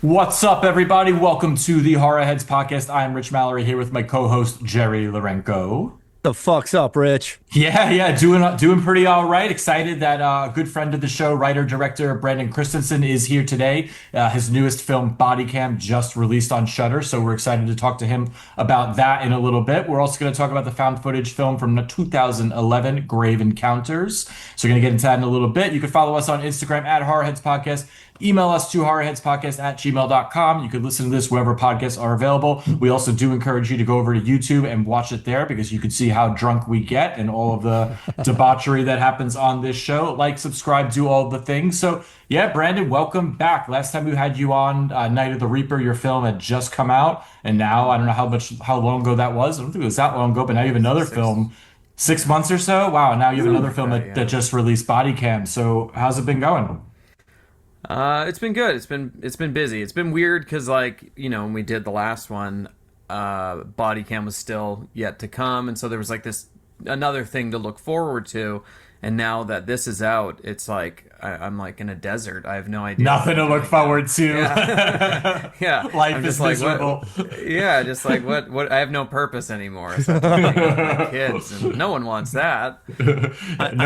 What's up, everybody? Welcome to the Horror Heads podcast. I'm Rich Mallory here with my co-host Jerry Lorenko. The fuck's up, Rich? Yeah, doing pretty all right. Excited that a good friend of the show, writer director Brandon Christensen, is here today. His newest film, Bodycam, just released on Shudder, so we're excited to talk to him about that in a little bit. We're also going to talk about the found footage film from 2011, Grave Encounters. So we're going to get into that in a little bit. You can follow us on Instagram at Horror Heads Podcast. Email us to horrorheadspodcast@gmail.com. You can listen to this wherever podcasts are available. We also do encourage you to go over to YouTube and watch it there because you can see how drunk we get and all of the debauchery that happens on this show. Like, subscribe, do all the things. So, yeah, Brandon, welcome back. Last time we had you on, Night of the Reaper, your film had just come out. And now, I don't know how long ago that was. I don't think it was that long ago, but now you have another film. 6 months or so? Wow, now you have another film that just released, Bodycam. So, how's it been going? It's been good. It's been busy. It's been weird because when we did the last one, body cam was still yet to come, and so there was like this another thing to look forward to. And now that this is out, it's like I'm like in a desert. I have no idea. Nothing to look forward to. Yeah, yeah. Life I'm is just like, miserable. yeah, just like what? I have no purpose anymore. So I have to hang out with my kids, and no one wants that. No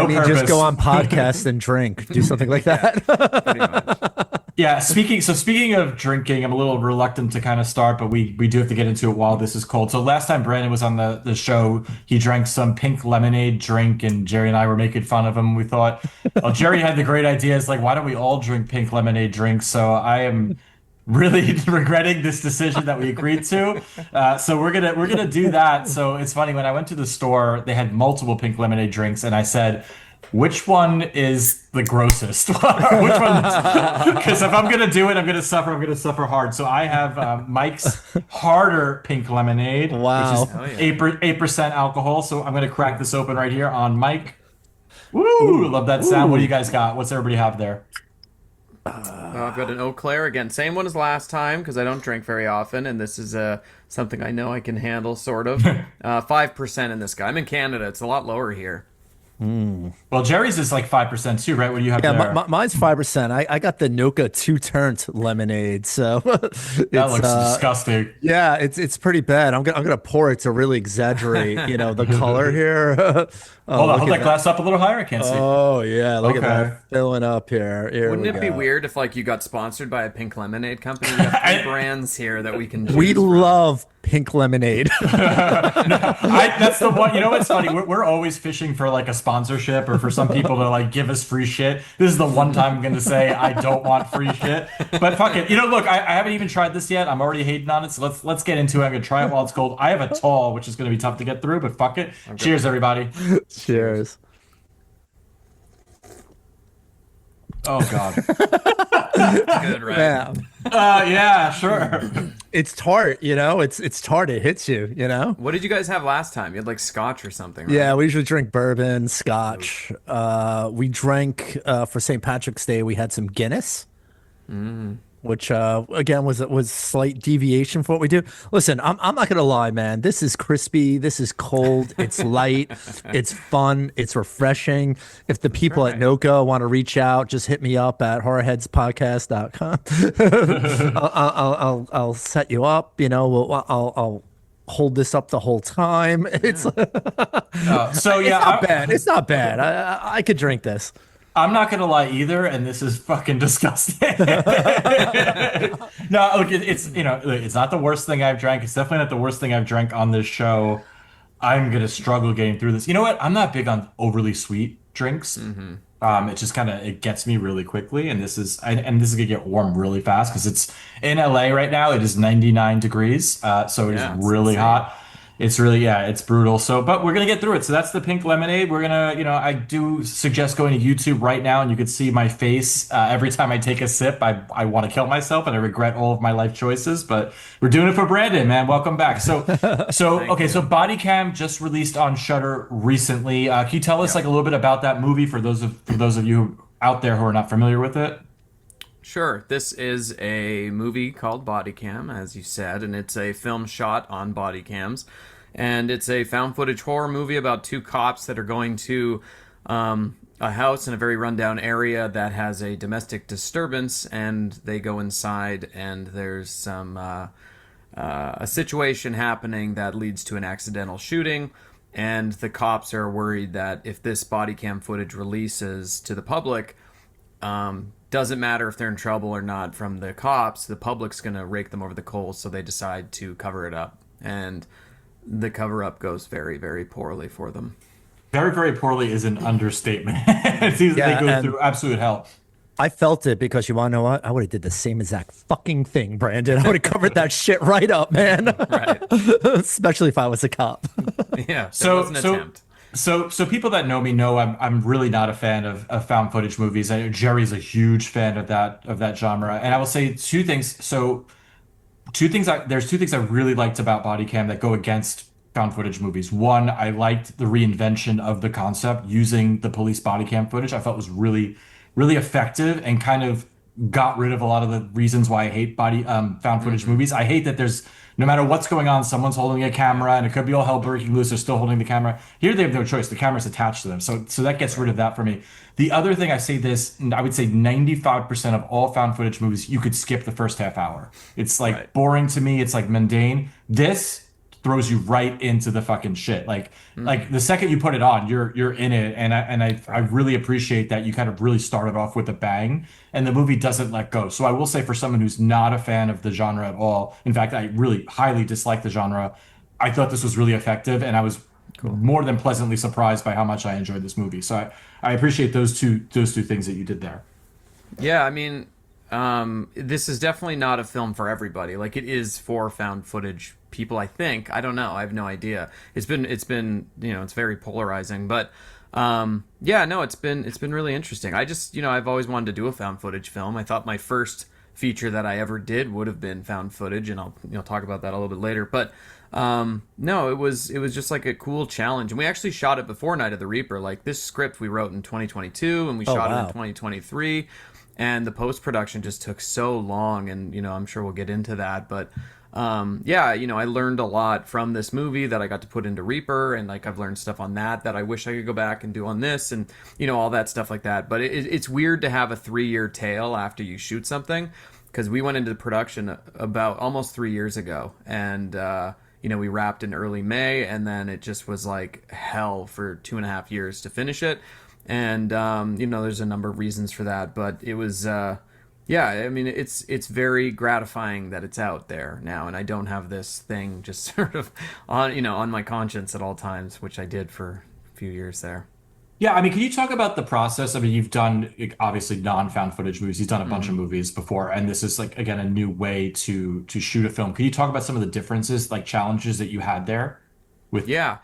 mean, purpose. just go on podcast and drink. Do something like that. Pretty much. Yeah, speaking of drinking, I'm a little reluctant to kind of start, but we do have to get into it while this is cold. So last time Brandon was on the show, he drank some pink lemonade drink, and Jerry and I were making fun of him. We thought, well, Jerry had the great idea. It's like, why don't we all drink pink lemonade drinks? So I am really regretting this decision that we agreed to. So we're gonna do that. So it's funny, when I went to the store, they had multiple pink lemonade drinks, and I said, which one is the grossest? Which one? Because if I'm gonna do it, I'm gonna suffer. I'm gonna suffer hard. So I have Mike's harder pink lemonade, Wow. which is 8% alcohol. So I'm gonna crack this open right here on Mike. Woo! Love that sound. What do you guys got? What's everybody have there? I've got an Eau Claire again, same one as last time because I don't drink very often, and this is something I know I can handle, sort of. 5% in this guy. I'm in Canada; it's a lot lower here. Well, Jerry's is like 5% too, right? What do you have Yeah, there? mine's 5%. I got the Noka two-turnt lemonade, so That looks disgusting. yeah, it's pretty bad. I'm gonna pour it to really exaggerate, the color here. Oh, Hold on, look hold at that glass up a little higher. I can't see. Oh yeah, look at Okay. that filling up here. Here Wouldn't we it be go. weird if you got sponsored by a pink lemonade company? We have three brands here that we can choose We from. love pink lemonade. That's the one. You know what's funny? We're always fishing for like a sponsorship or for some people to like give us free shit. This is the one time I'm going to say I don't want free shit. But fuck it. Look, I haven't even tried this yet. I'm already hating on it. So let's get into it. I'm going to try it while it's cold. I have a tall, which is going to be tough to get through, but fuck it. Cheers, everybody. Cheers. Oh God. Good, right? Yeah. Yeah, sure. It's tart, it's tart. It hits you. What did you guys have last time? You had like scotch or something, right? Yeah, we usually drink bourbon, scotch. We drank for St. Patrick's Day. We had some Guinness, which again was slight deviation for what we do. Listen, I'm not gonna lie, man. This is crispy. This is cold. It's light. It's fun. It's refreshing. If the people at Noka want to reach out, just hit me up at horrorheadspodcast.com. I'll set you up. I'll hold this up the whole time. It's So it's yeah, not bad. It's not bad. I could drink this. I'm not gonna lie either, and this is fucking disgusting. No, look, it's not the worst thing I've drank. It's definitely not the worst thing I've drank on this show. I'm gonna struggle getting through this. You know what? I'm not big on overly sweet drinks. It just kind of it gets me really quickly, and this is gonna get warm really fast because it's in LA right now. It is 99 degrees, so it is Yeah, it's really insane. hot. It's really, yeah, it's brutal. So, but we're gonna get through it. So that's the pink lemonade. We're gonna, I do suggest going to YouTube right now, and you can see my face every time I take a sip. I want to kill myself, and I regret all of my life choices. But we're doing it for Brandon, man. Welcome back. So okay. So Bodycam just released on Shudder recently. Can you tell us like a little bit about that movie for those of you out there who are not familiar with it? Sure. This is a movie called Bodycam, as you said, and it's a film shot on body cams. And it's a found footage horror movie about two cops that are going to a house in a very rundown area that has a domestic disturbance, and they go inside, and there's some a situation happening that leads to an accidental shooting. And the cops are worried that if this body cam footage releases to the public, doesn't matter if they're in trouble or not from the cops, the public's going to rake them over the coals, so they decide to cover it up. And the cover up goes very, very poorly for them. Very, very poorly is an understatement. It seems that they go through absolute hell. I felt it because you want to know what? I would have did the same exact fucking thing, Brandon. I would have covered that shit right up, man. Right. Especially if I was a cop. Yeah. So, was an attempt. so people that know me know I'm really not a fan of found footage movies. I know Jerry's a huge fan of that genre, and I will say two things. So, there's two things I really liked about Bodycam that go against found footage movies. One, I liked the reinvention of the concept using the police body cam footage. I felt was really, really effective and kind of got rid of a lot of the reasons why I hate found footage movies. I hate that there's no matter what's going on, someone's holding a camera and it could be all hell breaking loose. They're still holding the camera. Here they have no choice. The camera's attached to them. So that gets rid of that for me. The other thing I would say 95% of all found footage movies, you could skip the first half hour. It's like boring to me. It's like mundane. This throws you right into the fucking shit. Like the second you put it on, you're in it. And I really appreciate that you kind of really started off with a bang and the movie doesn't let go. So I will say for someone who's not a fan of the genre at all, in fact, I really highly dislike the genre. I thought this was really effective and I was more than pleasantly surprised by how much I enjoyed this movie. So I appreciate those two things that you did there. Yeah, I mean, this is definitely not a film for everybody. Like it is for found footage people, I think. I don't know. I have no idea. It's been it's very polarizing, but yeah, no, it's been really interesting. I just, I've always wanted to do a found footage film. I thought my first feature that I ever did would have been found footage, and I'll talk about that a little bit later. But no, it was just like a cool challenge, and we actually shot it before Night of the Reaper. Like this script we wrote in 2022, and we shot it in 2023, and the post production just took so long, and I'm sure we'll get into that, but. Yeah, I learned a lot from this movie that I got to put into Reaper, and like I've learned stuff on that I wish I could go back and do on this, and all that stuff like that. But it's weird to have a 3-year tail after you shoot something, because we went into production about almost 3 years ago, and we wrapped in early May, and then it just was like hell for 2.5 years to finish it, and there's a number of reasons for that, but it was. Yeah, I mean, it's very gratifying that it's out there now, and I don't have this thing just sort of on my conscience at all times, which I did for a few years there. Yeah, I mean, can you talk about the process? I mean, you've done obviously non-found footage movies. You've done a bunch of movies before, and this is like again a new way to shoot a film. Can you talk about some of the differences, like challenges that you had there? Yeah,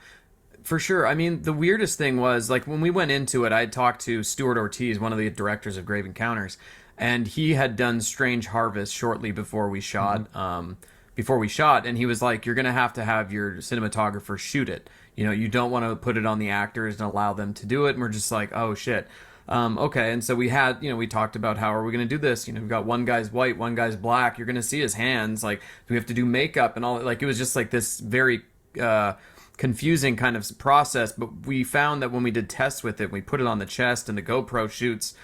for sure. I mean, the weirdest thing was like when we went into it, I had talked to Stuart Ortiz, one of the directors of Grave Encounters. And he had done Strange Harvest shortly before we shot. And he was like, "You're gonna have to have your cinematographer shoot it. You don't want to put it on the actors and allow them to do it." And we're just like, "Oh shit, okay." And so we had, we talked about how are we gonna do this? We've got one guy's white, one guy's black. You're gonna see his hands. Like, do we have to do makeup and all? Like, it was just like this very confusing kind of process, but we found that when we did tests with it, we put it on the chest and the GoPro shoots.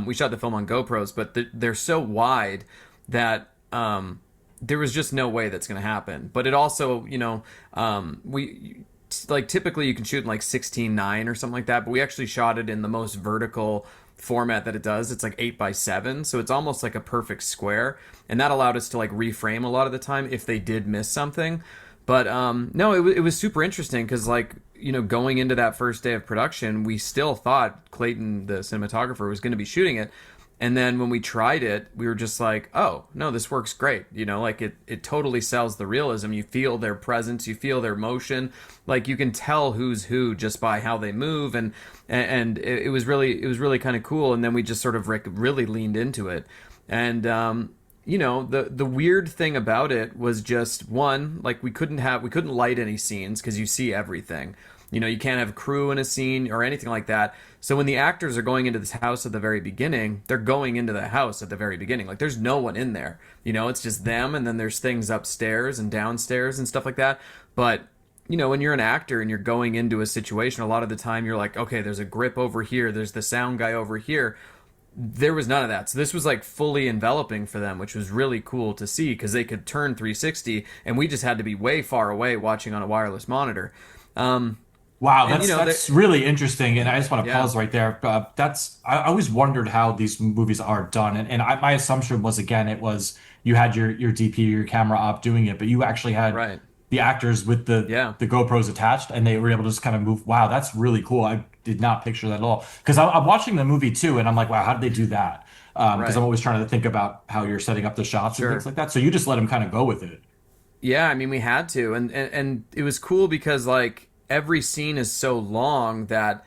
We shot the film on GoPros, but they're so wide that there was just no way that's going to happen. But it also, we like typically you can shoot in like 16:9 or something like that, but we actually shot it in the most vertical format that it does. It's like 8:7, so it's almost like a perfect square, and that allowed us to like reframe a lot of the time if they did miss something. But no, it was super interesting because, like, going into that first day of production, we still thought Clayton, the cinematographer, was going to be shooting it. And then when we tried it, we were just like, oh, no, this works great. Like it totally sells the realism. You feel their presence, you feel their motion. Like you can tell who's who just by how they move. And it was really kind of cool. And then we just sort of really leaned into it. And, the weird thing about it was just one, like we couldn't light any scenes because you see everything. You can't have crew in a scene or anything like that. So when the actors are going into this house at the very beginning, they're going into the house at the very beginning. Like there's no one in there. It's just them, and then there's things upstairs and downstairs and stuff like that. But you know, when you're an actor and you're going into a situation, a lot of the time you're like, okay, there's a grip over here, there's the sound guy over here. There was none of that. So this was like fully enveloping for them, which was really cool to see because they could turn 360 and we just had to be way far away watching on a wireless monitor. Wow, And, you know, that's really interesting, and I just want to yeah, pause right there. I always wondered how these movies are done, and my assumption was again it was you had your DP, your camera op doing it, but you actually had right. the actors with Yeah, the GoPros attached, and they were able to just kind of move. Wow, that's really cool. I did not picture that at all because I'm watching the movie too, and I'm like, wow, how did they do that? Because I'm right. always trying to think about how you're setting up the shots and things Sure. like that. So you just let them kind of go with it. Yeah, I mean, we had to, and it was cool because like every scene is so long that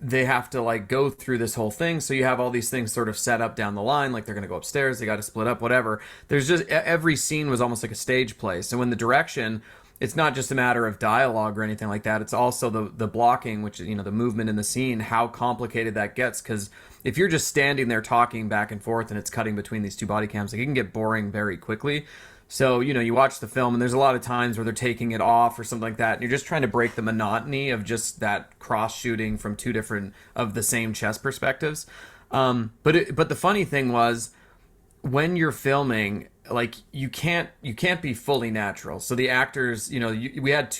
they have to like go through this whole thing. So you have all these things sort of set up down the line, like they're going to go upstairs, they got to split up, whatever. There's just every scene was almost like a stage play. So in the direction, it's not just a matter of dialogue or anything like that. It's also the blocking, which is, you know, the movement in the scene, how complicated that gets. Because if you're just standing there talking back and forth and it's cutting between these two body cams, like it can get boring very quickly. So, you know, you watch the film and there's a lot of times where they're taking it off or something like that. And you're just trying to break the monotony of just that cross shooting from two different of the same chest perspectives. But the funny thing was when you're filming, like you can't be fully natural. So the actors, you know, we had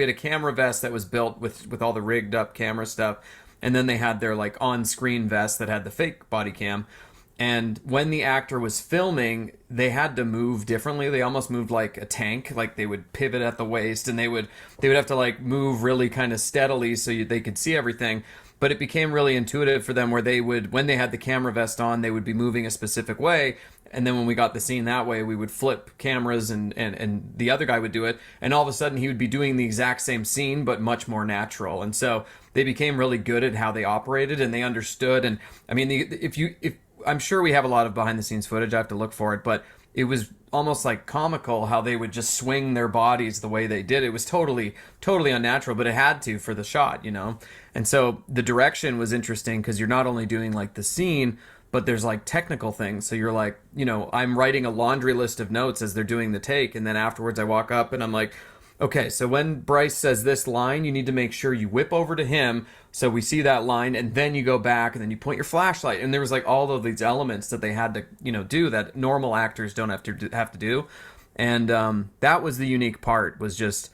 a camera vest that was built with all the rigged up camera stuff. And then they had their like on screen vest that had the fake body cam. And when the actor was filming, they had to move differently. They almost moved like a tank, like they would pivot at the waist, and they would have to like move really kind of steadily so they could see everything. But it became really intuitive for them, where they would, when they had the camera vest on, they would be moving a specific way. And then when we got the scene that way, we would flip cameras, and the other guy would do it, and all of a sudden he would be doing the exact same scene but much more natural. And so they became really good at how they operated, and they understood. And I mean, if I'm sure we have a lot of behind the scenes footage. I have to look for it, but it was almost like comical how they would just swing their bodies the way they did. It was totally, totally unnatural, but it had to for the shot, you know? And so the direction was interesting because you're not only doing like the scene, but there's like technical things. So you're like, you know, I'm writing a laundry list of notes as they're doing the take. And then afterwards I walk up and I'm like, okay, so when Bryce says this line, you need to make sure you whip over to him so we see that line, and then you go back and then you point your flashlight. And there was like all of these elements that they had to, you know, do that normal actors don't have to do. And that was the unique part, was just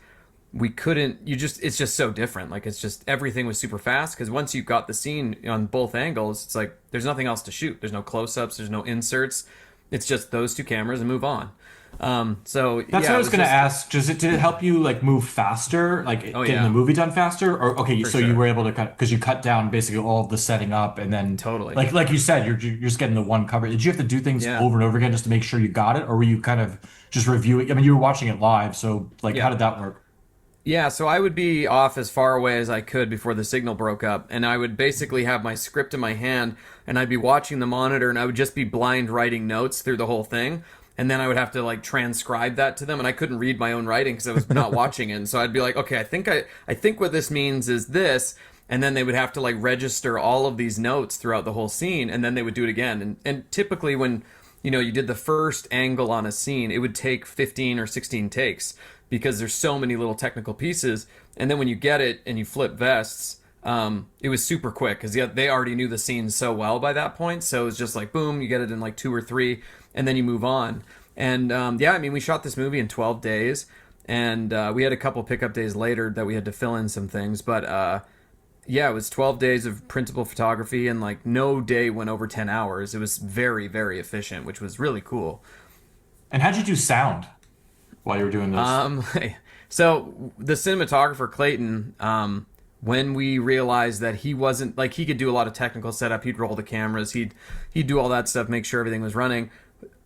we couldn't, it's just so different. Like, it's just everything was super fast because once you got the scene on both angles, it's like there's nothing else to shoot. There's no close-ups, there's no inserts. It's just those two cameras and move on. So That's yeah, what I was going to ask. Did it help you like move faster, like getting yeah, the movie done faster? Or okay, for so sure. you were able to cut because you cut down basically all of the setting up, and then Totally. like you said, you're just getting the one cover. Did you have to do things Yeah. over and over again just to make sure you got it, or were you kind of just reviewing? I mean, you were watching it live, so like, how Yeah. did that work? Yeah, so I would be off as far away as I could before the signal broke up, and I would basically have my script in my hand, and I'd be watching the monitor, and I would just be blind writing notes through the whole thing, and then I would have to like transcribe that to them, and I couldn't read my own writing because I was not watching it, and so I'd be like, okay, I think what this means is this, and then they would have to like register all of these notes throughout the whole scene, and then they would do it again, and typically when you did the first angle on a scene, it would take 15 or 16 takes because there's so many little technical pieces. And then when you get it and you flip vests, it was super quick because they already knew the scene so well by that point. So it was just like, boom, you get it in like 2 or 3, and then you move on. And yeah, I mean, we shot this movie in 12 days, and we had a couple pickup days later that we had to fill in some things. But yeah, it was 12 days of printable photography, and like no day went over 10 hours. It was very, very efficient, which was really cool. And how'd you do sound while you were doing this? So the cinematographer Clayton, when we realized that he wasn't like he could do a lot of technical setup, he'd roll the cameras, he'd do all that stuff, make sure everything was running.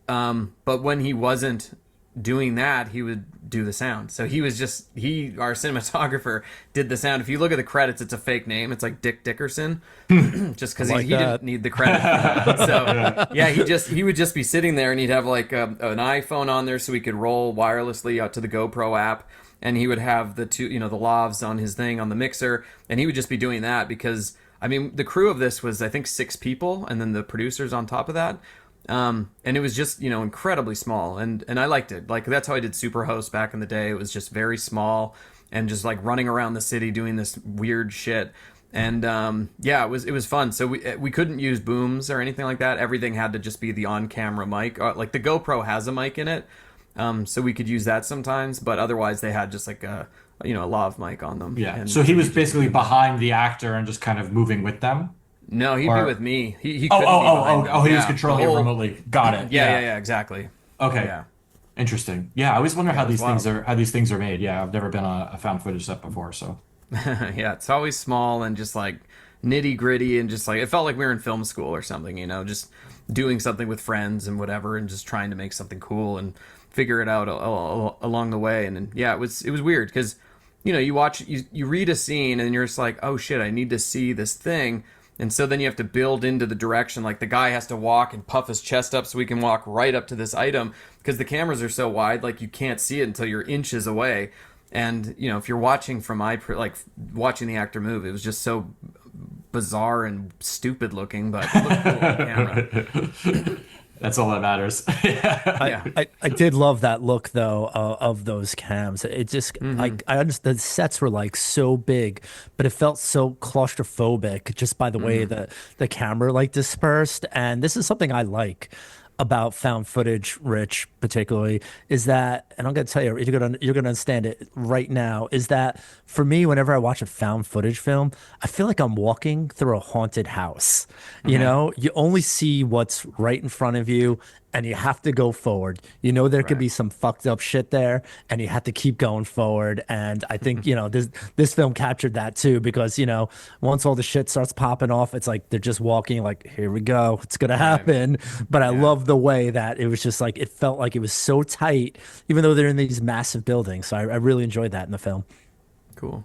But when he wasn't doing that, he would do the sound. So he was our cinematographer did the sound. If you look at the credits, it's a fake name. It's like Dick Dickerson, just because he didn't need the credit for that. So yeah, he would just be sitting there, and he'd have like an iPhone on there so he could roll wirelessly out to the GoPro app, and he would have the lavs on his thing on the mixer, and he would just be doing that because I mean the crew of this was I think 6 people, and then the producers on top of that. And it was just, incredibly small, and I liked it. Like, that's how I did Superhost back in the day. It was just very small and just like running around the city doing this weird shit. And yeah, it was fun. So we couldn't use booms or anything like that. Everything had to just be the on-camera mic. Like the GoPro has a mic in it, so we could use that sometimes. But otherwise, they had just like a lav mic on them. Yeah. And So he was just basically behind the actor and just kind of moving with them. no, he'd be Or with me. He oh couldn't oh be oh behind oh them. oh he was Yeah, controlling the it whole- remotely. Got it. Yeah, exactly. Okay. Yeah. Interesting. Yeah, I always wonder how it was these things are made. Yeah, I've never been on a found footage set before, so. Yeah, it's always small and just like nitty gritty, and just like it felt like we were in film school or something, just doing something with friends and whatever, and just trying to make something cool and figure it out along the way. And then, yeah, it was weird because you read a scene and you're just like, oh shit, I need to see this thing. And so then you have to build into the direction. Like the guy has to walk and puff his chest up so we can walk right up to this item because the cameras are so wide, like you can't see it until you're inches away. And if you're watching from like watching the actor move, it was just so bizarre and stupid looking, but it looked cool on camera. That's all that matters. Yeah. I did love that look though of those cams. It just I understand the sets were like so big, but it felt so claustrophobic just by the way the camera like dispersed. And this is something I like about found footage, Rich, particularly, is that, and I'm gonna tell you, you're gonna understand it right now, is that for me, whenever I watch a found footage film, I feel like I'm walking through a haunted house. You only see what's right in front of you, and you have to go forward. There could Right. be some fucked up shit there, and you have to keep going forward. And I think this film captured that too, because once all the shit starts popping off, it's like they're just walking like, here we go, it's gonna happen. But I love the way that it was just like it felt like it was so tight, even though they're in these massive buildings. So I really enjoyed that in the film. Cool.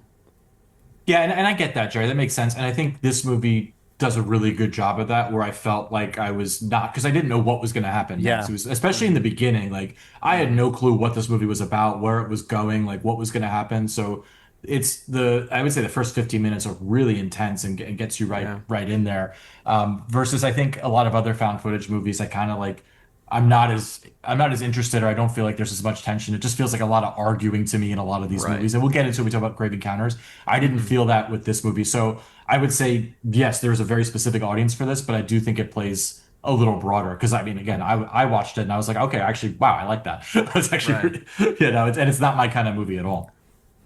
Yeah, and I get that, Jerry. That makes sense. And I think this movie does a really good job of that, where I felt like I was not, because I didn't know what was going to happen Yeah. next. It was, especially in the beginning, like I had no clue what this movie was about, where it was going, like what was going to happen. So I would say the first 15 minutes are really intense and gets you right in there. Versus I think a lot of other found footage movies, I kind of like, I'm not as interested, or I don't feel like there's as much tension. It just feels like a lot of arguing to me in a lot of these Right. movies. And we'll get into it when we talk about Grave Encounters. I didn't feel that with this movie. So I would say, yes, there's a very specific audience for this, but I do think it plays a little broader. Because I mean, again, I watched it and I was like, okay, actually, wow, I like that. It's actually, and it's not my kind of movie at all.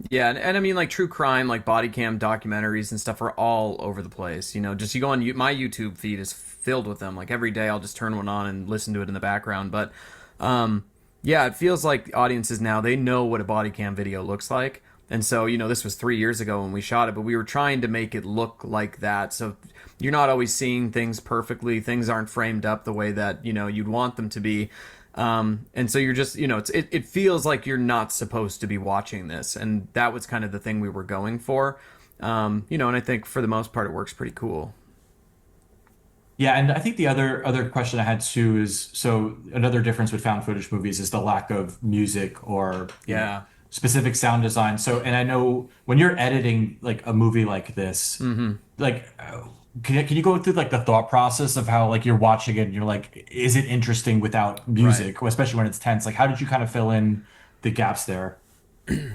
Yeah, and I mean, like true crime, like body cam documentaries and stuff are all over the place. Just you go on my YouTube feed is filled with them. Like every day, I'll just turn one on and listen to it in the background. But yeah, it feels like audiences now, they know what a body cam video looks like. And so, this was 3 years ago when we shot it, but we were trying to make it look like that. So you're not always seeing things perfectly. Things aren't framed up the way that you'd want them to be. And so you're just, it feels like you're not supposed to be watching this. And that was kind of the thing we were going for. And I think for the most part, it works pretty cool. Yeah, and I think the other question I had too is, so another difference with found footage movies is the lack of music or Yeah. specific sound design. So, and I know when you're editing like a movie like this, like can you go through like the thought process of how like you're watching it and you're like, is it interesting without music, especially when it's tense? Like, how did you kind of fill in the gaps there?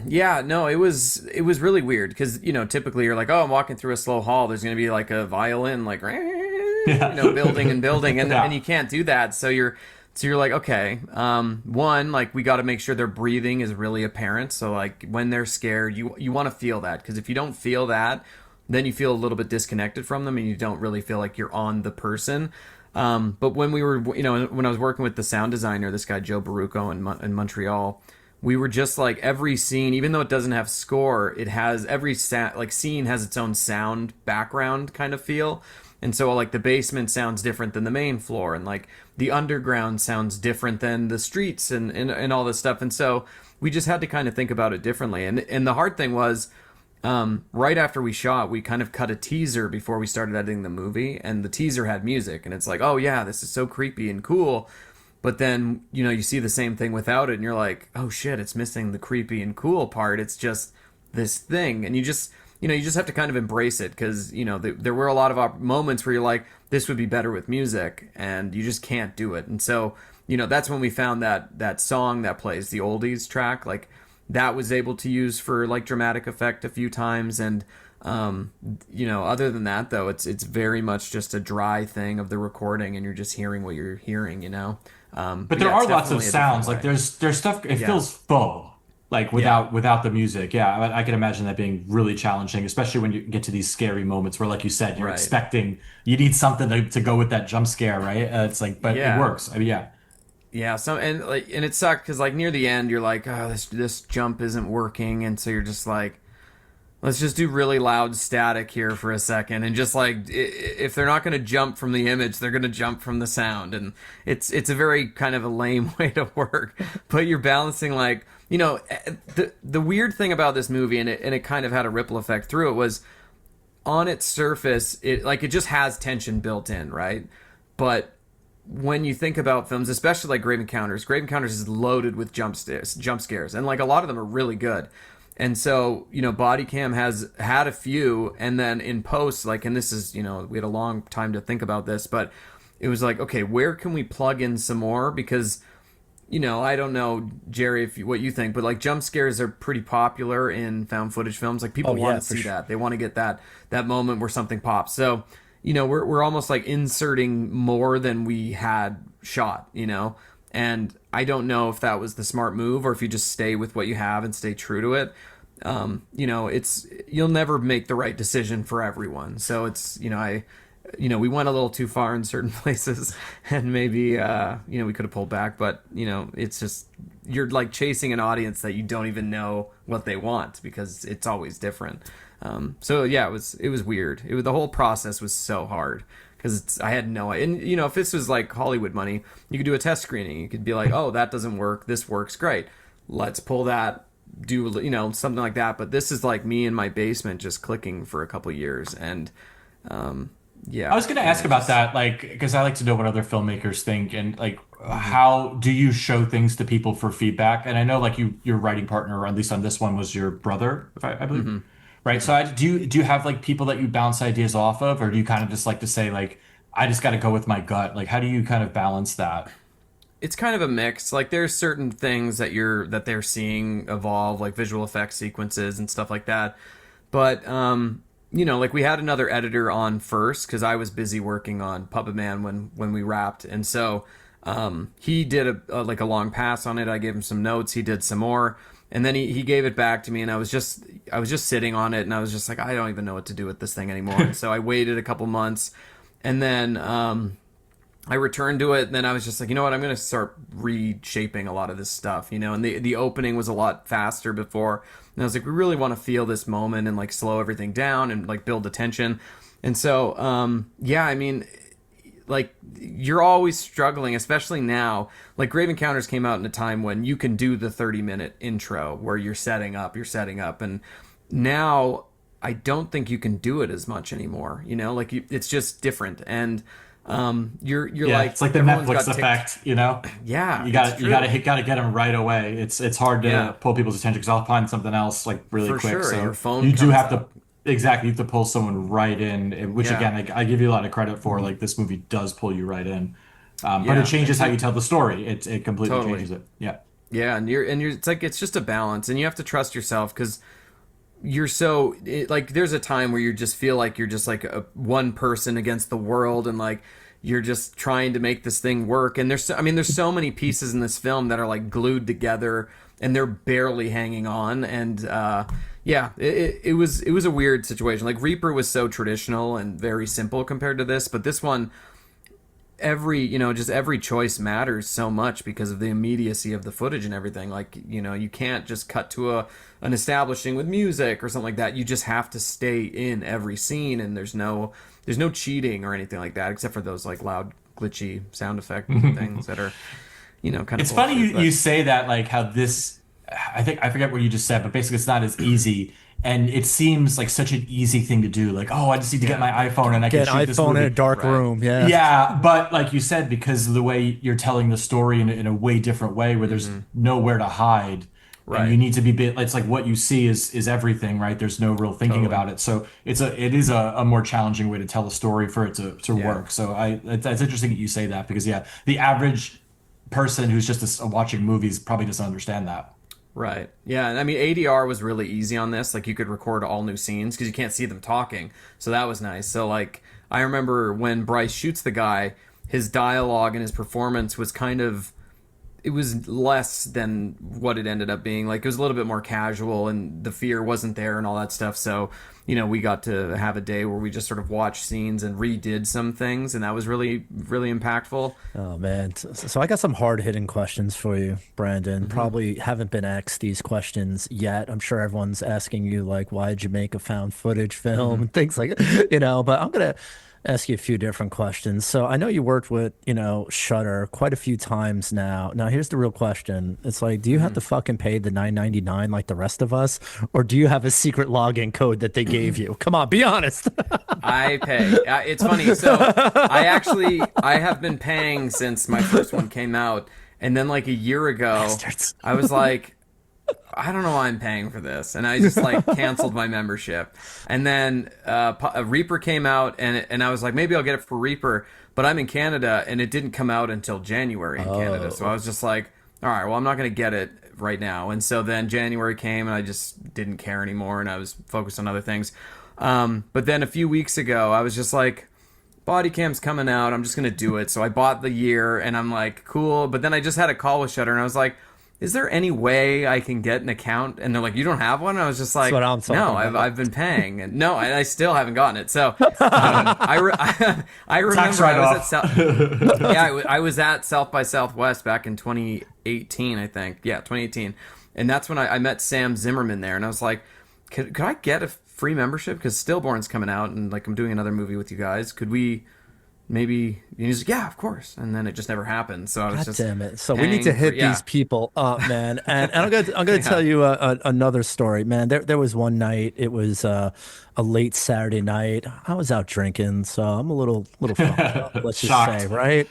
Yeah, no, it was really weird because typically you're like, oh, I'm walking through a slow hall. There's gonna be like a violin, like building and building, and Yeah. and you can't do that. So you're like, okay, one, like we got to make sure their breathing is really apparent. So like when they're scared, you want to feel that, because if you don't feel that, then you feel a little bit disconnected from them and you don't really feel like you're on the person. But when we were, when I was working with the sound designer, this guy Joe Baruco in Montreal, we were just like every scene, even though it doesn't have score, it has every scene has its own sound background kind of feel. And so like the basement sounds different than the main floor, and like the underground sounds different than the streets and all this stuff. And so we just had to kind of think about it differently. And the hard thing was, right after we shot, we kind of cut a teaser before we started editing the movie, and the teaser had music, and it's like, oh yeah, this is so creepy and cool. But then, you see the same thing without it, and you're like, oh shit, it's missing the creepy and cool part. It's just this thing. And you just, you just have to kind of embrace it, because there were a lot of moments where you're like, this would be better with music, and you just can't do it. And so that's when we found that song that plays, the oldies track, like that was able to use for like dramatic effect a few times. And other than that, though, it's very much just a dry thing of the recording, and you're just hearing what you're hearing. But there are lots of sounds. Like there's stuff. It feels faux. Like without the music. Yeah, I can imagine that being really challenging, especially when you get to these scary moments where, like you said, you're expecting, you need something to go with that jump scare, right? It's like, but it works. I mean, yeah. Yeah, and it sucked because like near the end you're like, oh, this jump isn't working, and so you're just like, let's just do really loud static here for a second, and just like, if they're not going to jump from the image, they're going to jump from the sound, and it's a very kind of a lame way to work, but you're balancing like, the weird thing about this movie, and it kind of had a ripple effect through it, was on its surface, it just has tension built in, right? But when you think about films, especially like Grave Encounters is loaded with jump scares, and like a lot of them are really good. And so, Bodycam has had a few, and then in post, like, and this is, we had a long time to think about this, but it was like, okay, where can we plug in some more? Because, I don't know, Jerry, what you think, but like jump scares are pretty popular in found footage films. Like people want to see that. They want to get that moment where something pops. So, we're almost like inserting more than we had shot, and I don't know if that was the smart move, or if you just stay with what you have and stay true to it. You'll never make the right decision for everyone. So it's, we went a little too far in certain places, and maybe, we could have pulled back, but it's just, you're like chasing an audience that you don't even know what they want, because it's always different. So yeah, it was weird. The whole process was so hard, because I had no idea. And if this was like Hollywood money, you could do a test screening. You could be like, oh, that doesn't work. This works great. Let's pull that, do something like that. But this is like me in my basement just clicking for a couple years, and yeah. I was going to ask about that, like, because I like to know what other filmmakers think, and like, how do you show things to people for feedback? And I know like your writing partner, or at least on this one, was your brother, if I believe. Mm-hmm. Right. So do you have like people that you bounce ideas off of, or do you kind of just like to say like, I just got to go with my gut? Like, how do you kind of balance that? It's kind of a mix. Like there's certain things that they're seeing evolve, like visual effects sequences and stuff like that. But, like we had another editor on first, because I was busy working on Puppet Man when we wrapped. And so he did a long pass on it. I gave him some notes. He did some more. And then he gave it back to me, and I was just sitting on it, and I was just like, I don't even know what to do with this thing anymore. And so I waited a couple months, and then I returned to it, and then I was just like, you know what, I'm going to start reshaping a lot of this stuff, and the opening was a lot faster before, and I was like, we really want to feel this moment and like slow everything down and like build the tension. And so yeah, I mean, like you're always struggling, especially now. Like Grave Encounters came out in a time when you can do the 30-minute intro where you're setting up, and now I don't think you can do it as much anymore. Like it's just different, and you're like, it's like the Netflix effect, Yeah, you got to get them right away. It's hard to pull people's attention, because I'll find something else like really for quick. Sure. So your phone you do have up. to. Exactly, you have to pull someone right in, which again, like, I give you a lot of credit for. Like this movie does pull you right in, but it changes how you tell the story. It completely changes it. Yeah, yeah, and you're it's like, it's just a balance, and you have to trust yourself, because you're like there's a time where you just feel like you're just like one person against the world, and like you're just trying to make this thing work. And there's so many pieces in this film that are like glued together, and they're barely hanging on, and yeah, it was a weird situation. Like Reaper was so traditional and very simple compared to this, but this one, every choice matters so much because of the immediacy of the footage and everything. Like, you can't just cut to an establishing with music or something like that. You just have to stay in every scene, and there's no cheating or anything like that, except for those like loud glitchy sound effect things that are, kind of. It's funny you say that, like how this. I forget what you just said, but basically it's not as easy, and it seems like such an easy thing to do. Like, oh, I just need to get my iPhone and I can shoot this movie. Get an iPhone in a dark room. Yeah. Yeah, but like you said, because of the way you're telling the story in a way different way, where there's nowhere to hide, And you need to be it's like what you see is everything, right? There's no real thinking about it. So it is a more challenging way to tell a story for it to work. So that's interesting that you say that, because yeah, the average person who's just watching movies probably doesn't understand that. Right. Yeah, and I mean ADR was really easy on this. Like you could record all new scenes because you can't see them talking. So that was nice. So like I remember when Bryce shoots the guy, his dialogue and his performance was kind of, it was less than what it ended up being. Like it was a little bit more casual and the fear wasn't there and all that stuff. So, we got to have a day where we just sort of watched scenes and redid some things, and that was really, really impactful. Oh man. So I got some hard-hitting questions for you, Brandon. Probably haven't been asked these questions yet. I'm sure everyone's asking you like, why did you make a found footage film and things like, but I'm gonna ask you a few different questions. So I know you worked with, Shudder quite a few times now. Now here's the real question. It's like, do you have to fucking pay the $9.99 like the rest of us? Or do you have a secret login code that they gave you? Come on, be honest. I pay. It's funny. So I have been paying since my first one came out. And then like a year ago, Bastards. I was like, I don't know why I'm paying for this, and I just like canceled my membership. And then Reaper came out, and I was like, maybe I'll get it for Reaper, but I'm in Canada, and it didn't come out until January in Canada. So I was just like, all right, well, I'm not going to get it right now. And so then January came, and I just didn't care anymore, and I was focused on other things. But then a few weeks ago, I was just like, Bodycam's coming out, I'm just going to do it. So I bought the year, and I'm like, cool. But then I just had a call with Shudder, and I was like, is there any way I can get an account? And they're like, you don't have one? And I was just like, no, I've been paying. And no, I still haven't gotten it. So I remember I was at South by Southwest back in 2018, I think. Yeah, 2018. And that's when I met Sam Zimmerman there. And I was like, could I get a free membership? Because Stillborn's coming out, and like I'm doing another movie with you guys. Could we... maybe? And he's like, yeah, of course. And then it just never happened. So I was just, damn it. So we need to hit these people up, man. And I'm gonna tell you another story, man. There was one night. It was a late Saturday night. I was out drinking, so I'm a little fucked up. Let's just say, right?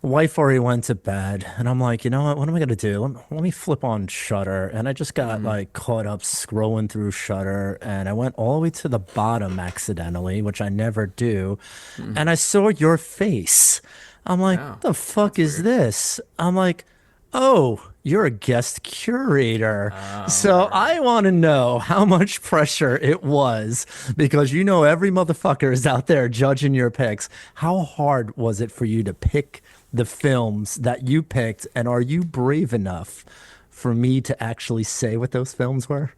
Wife already went to bed, and I'm like, you know what am I gonna do? Let me flip on Shudder. And I just got like caught up scrolling through Shudder, and I went all the way to the bottom accidentally, which I never do, and I saw your face. I'm like, what the fuck is this? I'm like, oh, you're a guest curator. So I want to know how much pressure it was, because every motherfucker is out there judging your picks. How hard was it for you to pick the films that you picked, and are you brave enough for me to actually say what those films were?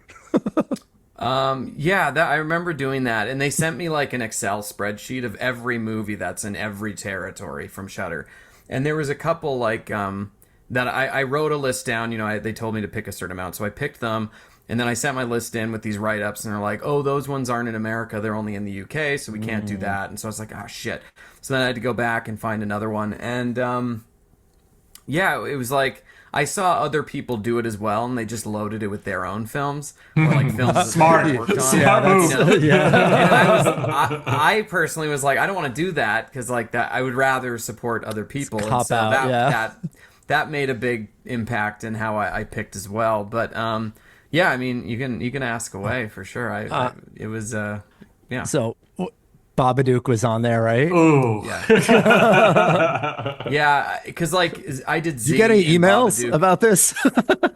Yeah, I remember doing that, and they sent me like an Excel spreadsheet of every movie that's in every territory from Shudder, and there was a couple like that I wrote a list down. They told me to pick a certain amount, so I picked them. And then I sent my list in with these write-ups, and they're like, oh, those ones aren't in America. They're only in the UK, so we can't do that. And so I was like, oh, shit. So then I had to go back and find another one. And, it was like, I saw other people do it as well, and they just loaded it with their own films. Or like films that they worked on. Smart move. And I personally was like, I don't want to do that, because like that, I would rather support other people. And so that made a big impact in how I picked as well. But, yeah, I mean, you can ask away for sure. It was yeah. So Babadook was on there, right? Ooh. Yeah. Yeah, because like I did Z. You get any emails about this?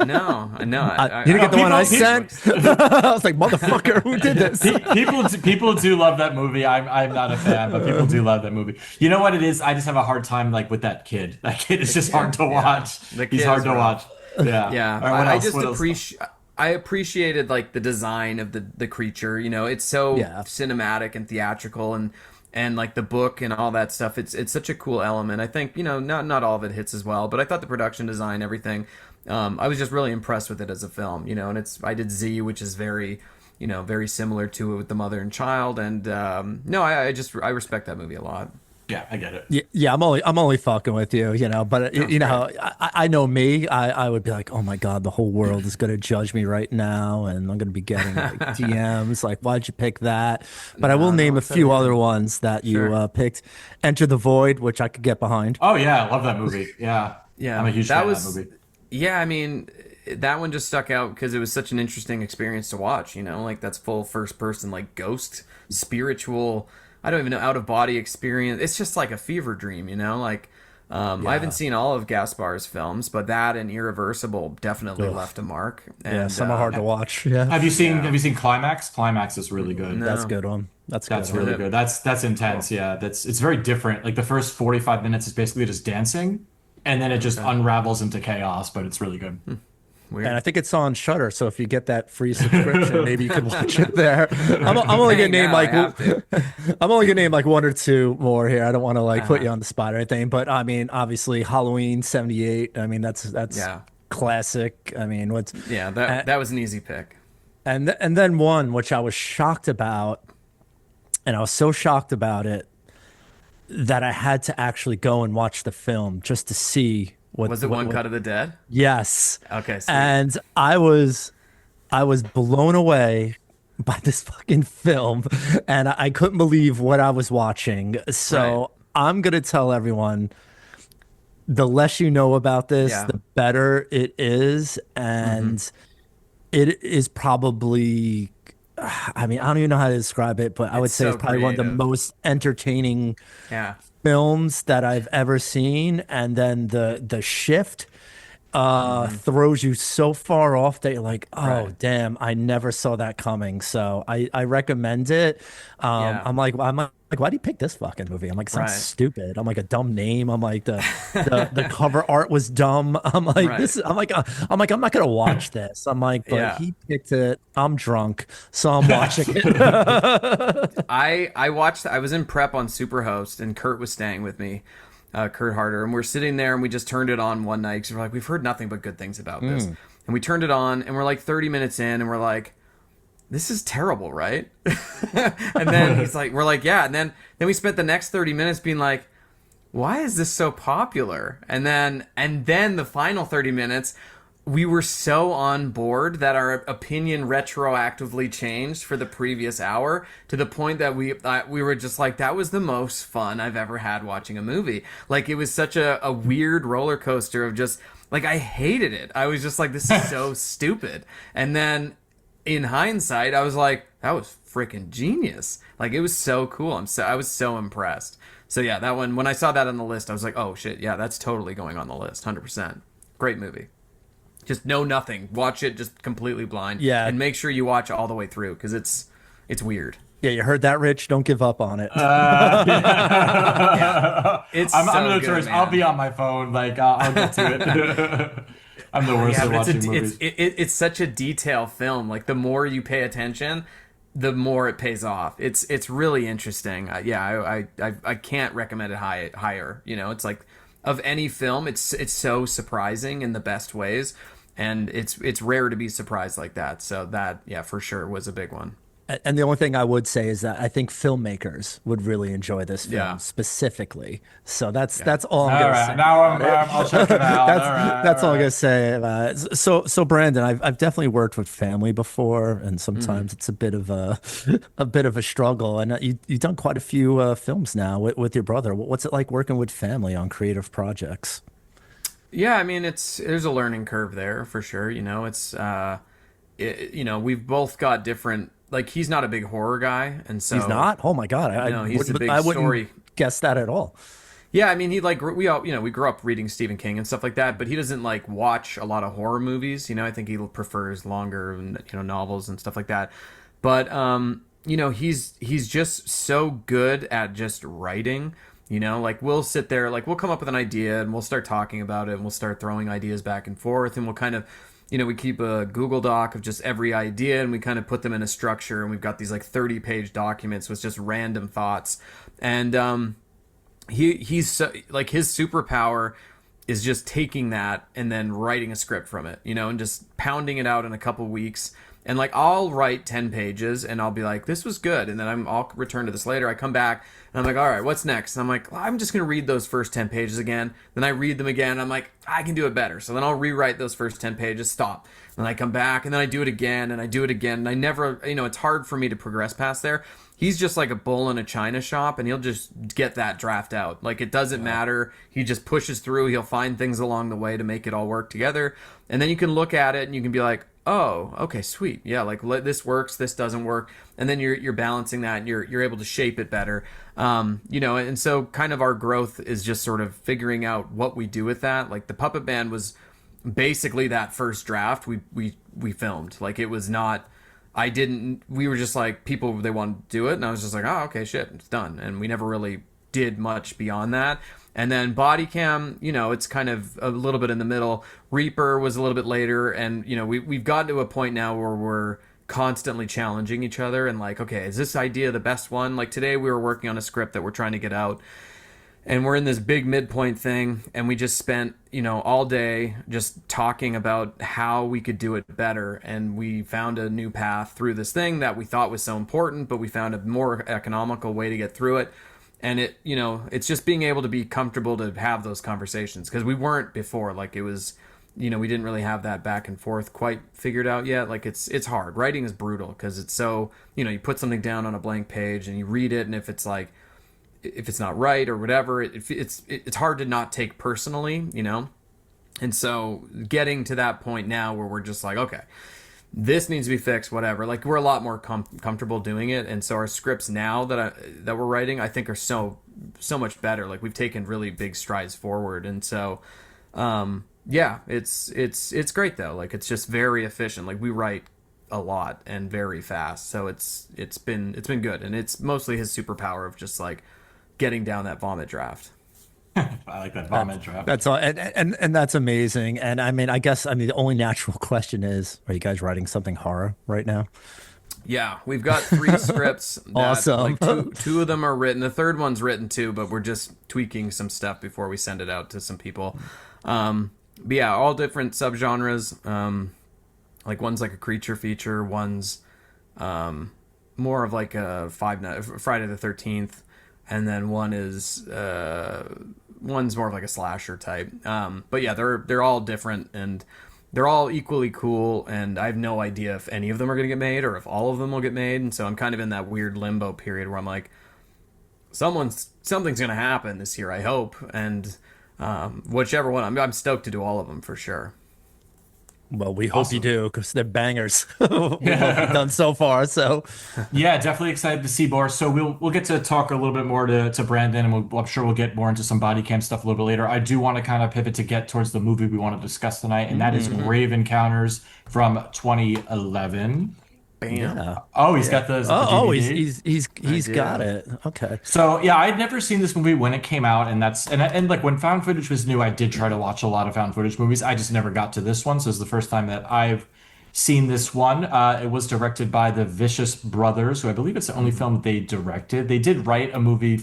No. You didn't get the one I sent? I was like, motherfucker, who did this? People do love that movie. I'm not a fan, but people do love that movie. You know what it is? I just have a hard time like with that kid. That kid is just hard to watch. He's hard to watch. Yeah. Yeah. Right, I just appreciate. I appreciated like the design of the creature. It's so cinematic and theatrical, and like the book and all that stuff. It's such a cool element. I think not all of it hits as well, but I thought the production design, everything. I was just really impressed with it as a film. And I did Z, which is very very similar to it with the mother and child. And I respect that movie a lot. Yeah, I get it. Yeah, I'm only fucking with you, but I know me. I would be like, oh my god, the whole world is gonna judge me right now, and I'm gonna be getting like DMs like, why'd you pick that? But I will name a few other ones that you picked. Enter the Void, which I could get behind. Oh yeah, I love that movie. Yeah, yeah, I'm a huge fan of that movie. Yeah, I mean, that one just stuck out because it was such an interesting experience to watch. You know, like that's full first person, like ghost, spiritual. I don't even know, out of body experience. It's just like a fever dream. You know, like. I haven't seen all of Gaspar's films, but that and Irreversible definitely left a mark. And, Yeah, some are hard to watch. Yeah, Have you seen Climax? Climax is really good. No. that's a good one. That's a That's good one. really good. That's intense. Yeah, it's very different. Like the first 45 minutes is basically just dancing, and then it just unravels into chaos. But it's really good. Weird. And I think it's on Shudder, so if you get that free subscription, maybe you could watch it there. I'm only gonna name like I'm only gonna name like one or two more here. I don't want to like put you on the spot or anything, but I mean, obviously Halloween '78. I mean, that's classic. I mean, what's that was an easy pick. and then one which I was shocked about, and I was so shocked about it that I had to actually go and watch the film just to see. Was it One Cut of the Dead? Yes. Okay. Sweet. And I was blown away by this fucking film, and I couldn't believe what I was watching. So I'm gonna tell everyone, the less you know about this, the better it is, and it is probably. I mean, I don't even know how to describe it, but I would say it's probably one of the most entertaining films that I've ever seen. And then the shift throws you so far off that you're like, oh, damn, I never saw that coming. So I recommend it. I'm like, why do you pick this fucking movie? I'm like, it sounds stupid. I'm like, a dumb name. I'm like, the cover art was dumb. I'm like, I'm not gonna watch this. I'm like, but he picked it. I'm drunk, so I'm watching it. I watched. I was in prep on Superhost, and Kurt was staying with me, Kurt Harder, and we're sitting there, and we just turned it on one night because we're like, we've heard nothing but good things about this, and we turned it on, and we're like 30 minutes in, and we're like, this is terrible, right? And then we're like, yeah. And then we spent the next 30 minutes being like, why is this so popular? And then the final 30 minutes, we were so on board that our opinion retroactively changed for the previous hour to the point that we were just like, that was the most fun I've ever had watching a movie. Like, it was such a weird roller coaster of just, like, I hated it. I was just like, this is so stupid. And then in hindsight, I was like, that was freaking genius. Like, it was so cool. I was so impressed. So yeah, that one, when I saw that on the list, I was like, oh shit, yeah, that's totally going on the list, 100%. Great movie. Just know nothing. Watch it just completely blind. Yeah. And make sure you watch all the way through, because it's weird. Yeah, you heard that, Rich? Don't give up on it. It's I'm so no good, choice. man. I'll be on my phone. Like I'll get to it. I'm the worst at but watching movies. it's such a detail film. Like, the more you pay attention, the more it pays off. It's really interesting. I can't recommend it higher. You know, it's like, of any film, it's so surprising in the best ways, and it's rare to be surprised like that. So that, yeah, for sure was a big one. And the only thing I would say is that I think filmmakers would really enjoy this film specifically. So that's all I'm gonna say. Now I'll check it out. That's all I'm gonna say. So Brandon, I've definitely worked with family before, and sometimes it's a bit of a struggle. And you've done quite a few films now with your brother. What's it like working with family on creative projects? Yeah, I mean, there's a learning curve there for sure. You know, we've both got different. Like, he's not a big horror guy, and so He's not. Oh my god, I wouldn't guess that at all. Yeah, I mean, he we grew up reading Stephen King and stuff like that, but he doesn't like watch a lot of horror movies. You know, I think he prefers longer, novels and stuff like that. But he's just so good at just writing. You know, like, we'll sit there, like, we'll come up with an idea and we'll start talking about it, and we'll start throwing ideas back and forth, and we'll kind of, we keep a Google Doc of just every idea, and we kind of put them in a structure, and we've got these like 30-page documents with just random thoughts. And he's so, like, his superpower is just taking that and then writing a script from it, and just pounding it out in a couple weeks. And like, I'll write 10 pages and I'll be like, this was good. And then I'll return to this later. I come back and I'm like, all right, what's next? And I'm like, well, I'm just going to read those first 10 pages again. Then I read them again. And I'm like, I can do it better. So then I'll rewrite those first 10 pages, stop. And then I come back and then I do it again and I do it again. And I never, it's hard for me to progress past there. he's just like a bull in a china shop, and he'll just get that draft out. Like, it doesn't matter. He just pushes through. He'll find things along the way to make it all work together. And then you can look at it and you can be like, oh, okay, sweet. Yeah, like this works, this doesn't work. And then you're balancing that, and you're able to shape it better. And so kind of our growth is just sort of figuring out what we do with that. Like, the Puppet Band was basically that first draft we filmed. Like, it was not, we were just like, people, they wanted to do it, and I was just like, oh, okay, shit, it's done. And we never really did much beyond that. And then Bodycam, it's kind of a little bit in the middle. Reaper was a little bit later, and we've gotten to a point now where we're constantly challenging each other and like, okay, is this idea the best one? Like, today we were working on a script that we're trying to get out, and we're in this big midpoint thing, and we just spent all day just talking about how we could do it better. And we found a new path through this thing that we thought was so important, but we found a more economical way to get through it. And it's just being able to be comfortable to have those conversations, because we weren't before. Like, it was, we didn't really have that back and forth quite figured out yet. Like, it's hard. Writing is brutal, because it's so, you put something down on a blank page and you read it, and if it's not right or whatever, it's hard to not take personally, And so getting to that point now where we're just like, okay, this needs to be fixed, whatever. Like, we're a lot more comfortable doing it, and so our scripts now that we're writing, I think, are so much better. Like, we've taken really big strides forward, and so it's great though. Like, it's just very efficient. Like, we write a lot and very fast, so it's been good, and it's mostly his superpower of just like getting down that vomit draft. I like that vomit draft. That's all, and that's amazing. And I guess the only natural question is, are you guys writing something horror right now? Yeah, we've got 3 scripts. Awesome. Like two of them are written. The third one's written too, but we're just tweaking some stuff before we send it out to some people. But yeah, all different subgenres. Like, one's like a creature feature, one's more of like a Friday the 13th, and then one's more of like a slasher type. But yeah, they're all different, and they're all equally cool, and I have no idea if any of them are going to get made or if all of them will get made. And so I'm kind of in that weird limbo period where I'm like, something's going to happen this year, I hope. And whichever one, I'm stoked to do all of them for sure. Well, we hope you do, because they're bangers. What we've done so far. So, yeah, definitely excited to see more. So we'll get to talk a little bit more to Brandon, and I'm sure we'll get more into some body cam stuff a little bit later. I do want to kind of pivot to get towards the movie we want to discuss tonight, and that is Grave Encounters from 2011. Bam. yeah. Oh, he's got the DVD? He's got it. Okay. So yeah, I'd never seen this movie when it came out, and like when found footage was new, I did try to watch a lot of found footage movies. I just never got to this one, so it's the first time that I've seen this one. It was directed by the Vicious Brothers, who I believe it's the only film they directed. They did write a movie,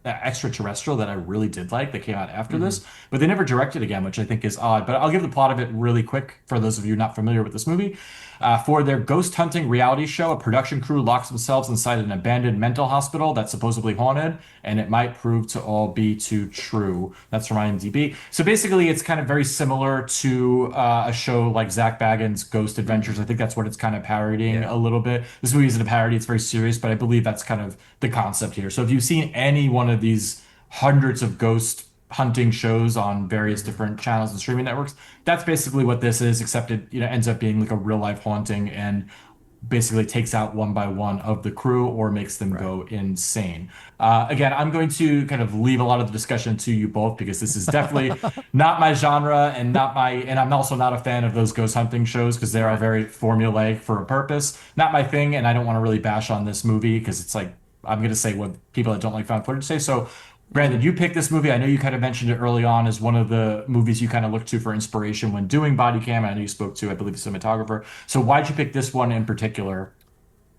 Extraterrestrial, that I really did like, that came out after this, but they never directed again, which I think is odd. But I'll give the plot of it really quick for those of you not familiar with this movie. For their ghost hunting reality show, a production crew locks themselves inside an abandoned mental hospital that's supposedly haunted, and it might prove to all be too true. That's from IMDb. So basically, it's kind of very similar to a show like Zach Bagans' Ghost Adventures. I think that's what it's kind of parodying a little bit. This movie isn't a parody, it's very serious, but I believe that's kind of the concept here. So if you've seen any one of these hundreds of ghost hunting shows on various different channels and streaming networks, that's basically what this is, except it ends up being like a real life haunting and basically takes out one by one of the crew or makes them go insane. Again, I'm going to kind of leave a lot of the discussion to you both, because this is definitely not my genre, and I'm also not a fan of those ghost hunting shows, because they are very formulaic for a purpose. Not my thing, and I don't want to really bash on this movie, because it's like, I'm going to say what people that don't like found footage say. So Brandon, you picked this movie. I know you kind of mentioned it early on as one of the movies you kind of looked to for inspiration when doing Bodycam. I know you spoke to, I believe, the cinematographer. So why'd you pick this one in particular?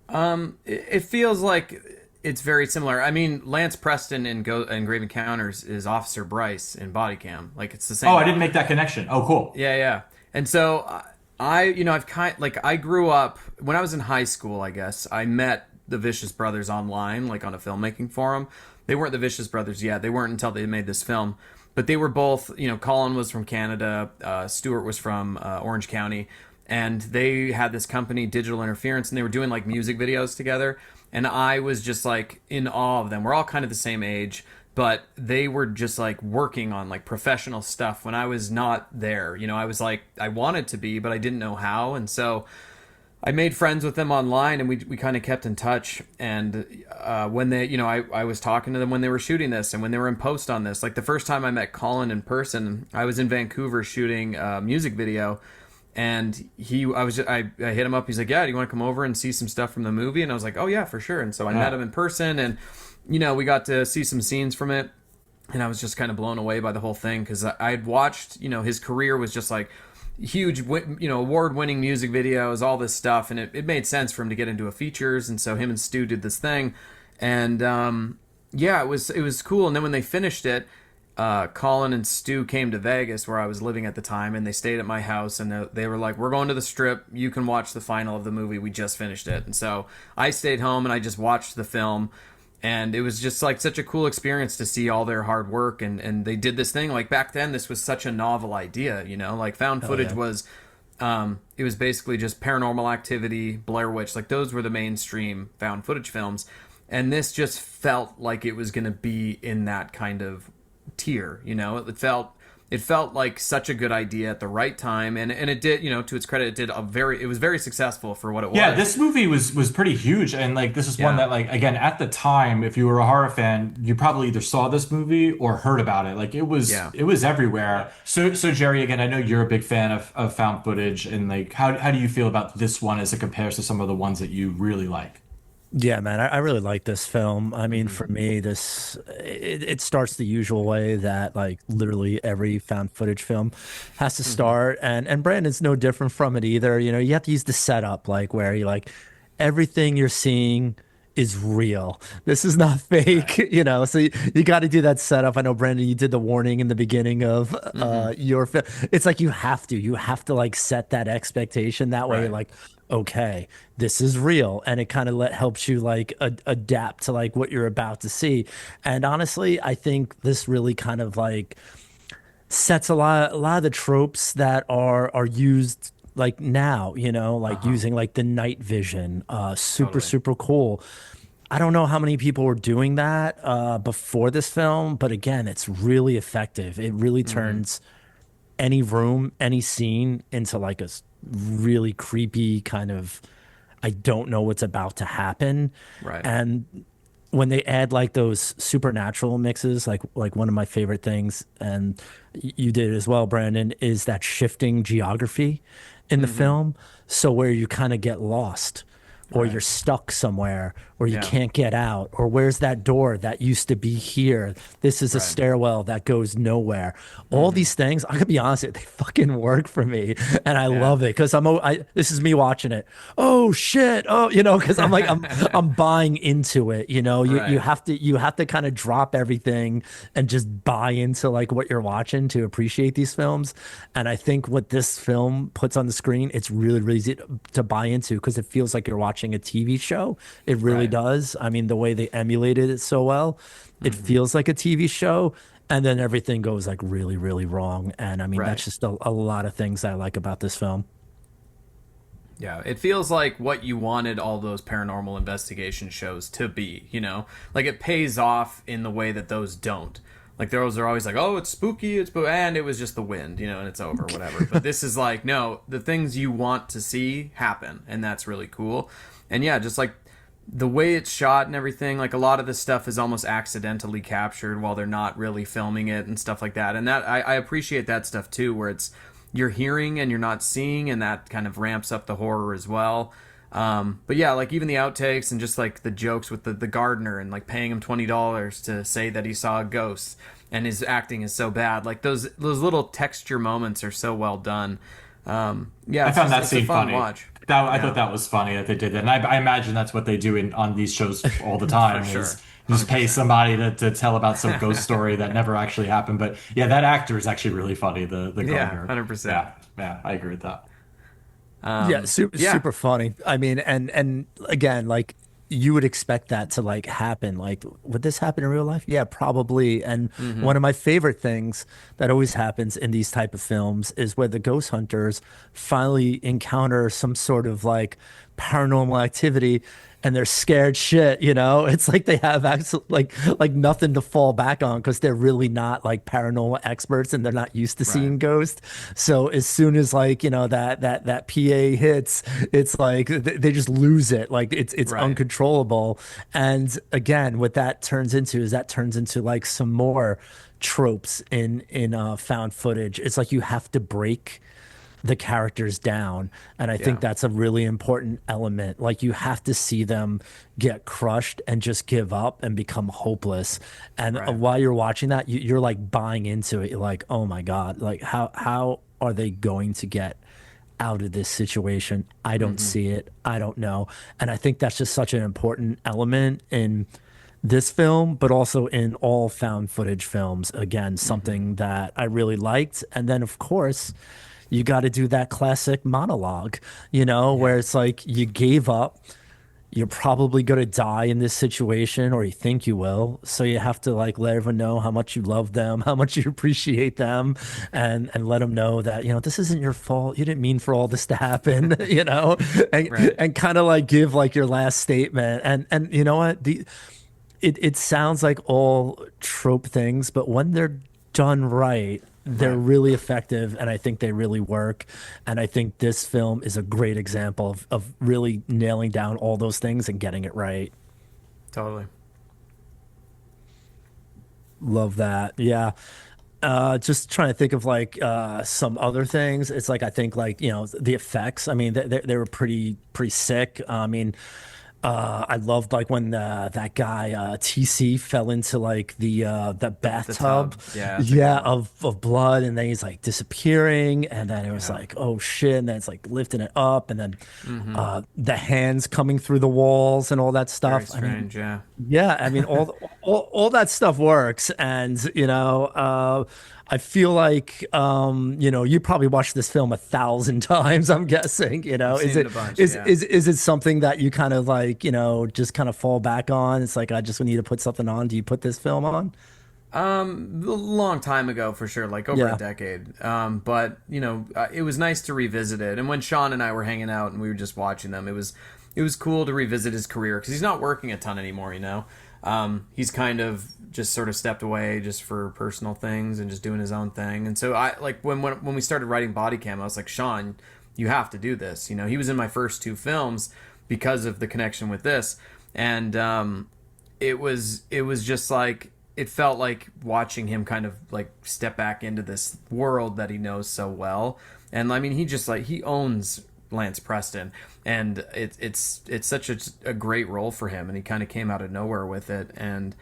It feels like it's very similar. I mean, Lance Preston in Grave Encounters is Officer Bryce in Bodycam. Like, it's the same. Oh, I didn't make that connection. Oh, cool. Yeah. And so I grew up when I was in high school. I guess I met the Vicious Brothers online, like on a filmmaking forum. They weren't the Vicious Brothers yet. They weren't until they made this film. But they were both, Colin was from Canada, Stuart was from Orange County, and they had this company, Digital Interference, and they were doing like music videos together. and I was just like in awe of them. We're all kind of the same age, but they were just like working on like professional stuff when I was not there. You know, I was like, I wanted to be, but I didn't know how. And so I made friends with them online, and we kind of kept in touch. And when they, you know, I was talking to them when they were shooting this and when they were in post on this. Like the first time I met Colin in person, I was in Vancouver shooting a music video, and I hit him up. He's like, "Yeah, do you want to come over and see some stuff from the movie?" And I was like, "Oh yeah, for sure." And so I met him in person, and you know, we got to see some scenes from it, and I was just kind of blown away by the whole thing because I had watched, you know, his career was just like huge, you know, award-winning music videos, all this stuff, and it made sense for him to get into a features. And so him and Stu did this thing, and yeah, it was cool. And then when they finished it, Colin and Stu came to Vegas where I was living at the time, and they stayed at my house, and they were like, "We're going to the Strip, you can watch the final of the movie, we just finished it." And so I stayed home and I just watched the film. And it was just like such a cool experience to see all their hard work, and they did this thing. Like back then, this was such a novel idea, you know. Like found footage was, it was basically just Paranormal Activity, Blair Witch. Like those were the mainstream found footage films, and this just felt like it was going to be in that kind of tier, you know. It felt like such a good idea at the right time, and it did, you know, to its credit, it was very successful for what it was. Yeah, this movie was pretty huge, and like this is one that, like, again, at the time, if you were a horror fan, you probably either saw this movie or heard about it. Like it was everywhere. So Jerry, again, I know you're a big fan of found footage, and like how do you feel about this one as it compares to some of the ones that you really like? Yeah, man, I really like this film. I mean, for me, it starts the usual way that like literally every found footage film has to start, and Brandon's no different from it either. You know, you have to use the setup, like where you like everything you're seeing is real. This is not fake, you know. So you got to do that setup. I know, Brandon, you did the warning in the beginning of your film. It's like you have to like set that expectation. That way, you're like, okay, this is real, and it kind of helps you like adapt to like what you're about to see. And honestly, I think this really kind of like sets a lot of the tropes that are used like now, you know, like using like the night vision, super cool. I don't know how many people were doing that before this film, but again, it's really effective. It really turns any room, any scene into like a really creepy kind of, I don't know what's about to happen. Right. And when they add like those supernatural mixes, like one of my favorite things, and you did it as well, Brandon, is that shifting geography in the film. So where you kind of get lost, or you're stuck somewhere, or you can't get out, or where's that door that used to be here? This is a stairwell that goes nowhere. All these things, I could be honest, they fucking work for me, and I love it because this is me watching it. Oh shit! Oh, you know, because I'm like I'm buying into it. You know, you have to kind of drop everything and just buy into like what you're watching to appreciate these films. And I think what this film puts on the screen, it's really easy to buy into because it feels like you're watching a TV show. It really does. I mean, the way they emulated it so well, it feels like a TV show, and then everything goes like really wrong. And I mean, that's just a lot of things I like about this film. Yeah, it feels like what you wanted all those paranormal investigation shows to be, you know? Like it pays off in the way that those don't. Like those are always like, oh, it's spooky, and it was just the wind, you know, and it's over, whatever. But this is like, no, the things you want to see happen, and that's really cool. And yeah, just like the way it's shot and everything, like a lot of this stuff is almost accidentally captured while they're not really filming it and stuff like that. And that I appreciate that stuff too, where it's you're hearing and you're not seeing, and that kind of ramps up the horror as well. But yeah, like even the outtakes and just like the jokes with the gardener and like paying him $20 to say that he saw a ghost and his acting is so bad. Like those little texture moments are so well done. Yeah, I found that scene a fun funny. watch. I thought that was funny that they did that, and I imagine that's what they do on these shows all the time. For sure. Is just pay somebody to tell about some ghost story that never actually happened. But yeah, that actor is actually really funny. The gardener. 100%. Yeah, I agree with that. Super funny. I mean, and again, like you would expect that to like happen. Like, would this happen in real life? Yeah, probably. And one of my favorite things that always happens in these type of films is where the ghost hunters finally encounter some sort of like paranormal activity and they're scared shit, you know? It's like they have like nothing to fall back on because they're really not like paranormal experts and they're not used to Right. seeing ghosts. So as soon as like, you know, that PA hits, it's like they just lose it. Like it's Right. uncontrollable. And again, what that turns into is that turns into like some more tropes in found footage. It's like you have to break the characters down, and I think Yeah. that's a really important element. Like you have to see them get crushed and just give up and become hopeless, and Right. while you're watching that, you're like buying into it. You're like, oh my god, like how are they going to get out of this situation? I don't Hmm. see it. I don't know. And I think that's just such an important element in this film, but also in all found footage films. Again, Hmm. something that I really liked. And then, of course, you got to do that classic monologue, you know, Yeah. where it's like you gave up. You're probably going to die in this situation, or you think you will. So you have to like let everyone know how much you love them, how much you appreciate them, and let them know that, you know, this isn't your fault. You didn't mean for all this to happen, you know, Right. and kind of like give like your last statement. And you know what? It sounds like all trope things, but when they're done right, they're Right. really effective, and I think they really work. And I think this film is a great example of really nailing down all those things and getting it right. Totally. Love that. Yeah. Just trying to think of like some other things. It's like I think like, you know, the effects. I mean, they were pretty sick. I mean, I loved like when that guy TC fell into like the The bathtub, tub. Yeah, that's a good yeah, one. of blood, and then he's like disappearing, and then it was Yeah. like, oh shit, and then it's like lifting it up, and then Hmm. the hands coming through the walls and all that Very stuff. I mean, strange. Yeah. yeah, I mean all that stuff works, and you know, I feel like you know, you probably watched this film 1,000 times. I'm guessing, you know, I've is seen it it a bunch. is Yeah. is is it something that you kind of like, you know, just kind of fall back on? It's like I just need to put something on. Do you put this film on? A long time ago for sure, like over a Yeah, decade. But you know, it was nice to revisit it. And when Sean and I were hanging out and we were just watching them, it was cool to revisit his career because he's not working a ton anymore. You know, he's kind of just sort of stepped away just for personal things and just doing his own thing. And so I like when we started writing Bodycam, I was like, Sean, you have to do this. You know, he was in my first two films because of the connection with this, and it was just like it felt like watching him kind of like step back into this world that he knows so well. And I mean, he just like he owns Lance Preston, and it's such a great role for him, and he kind of came out of nowhere with it, and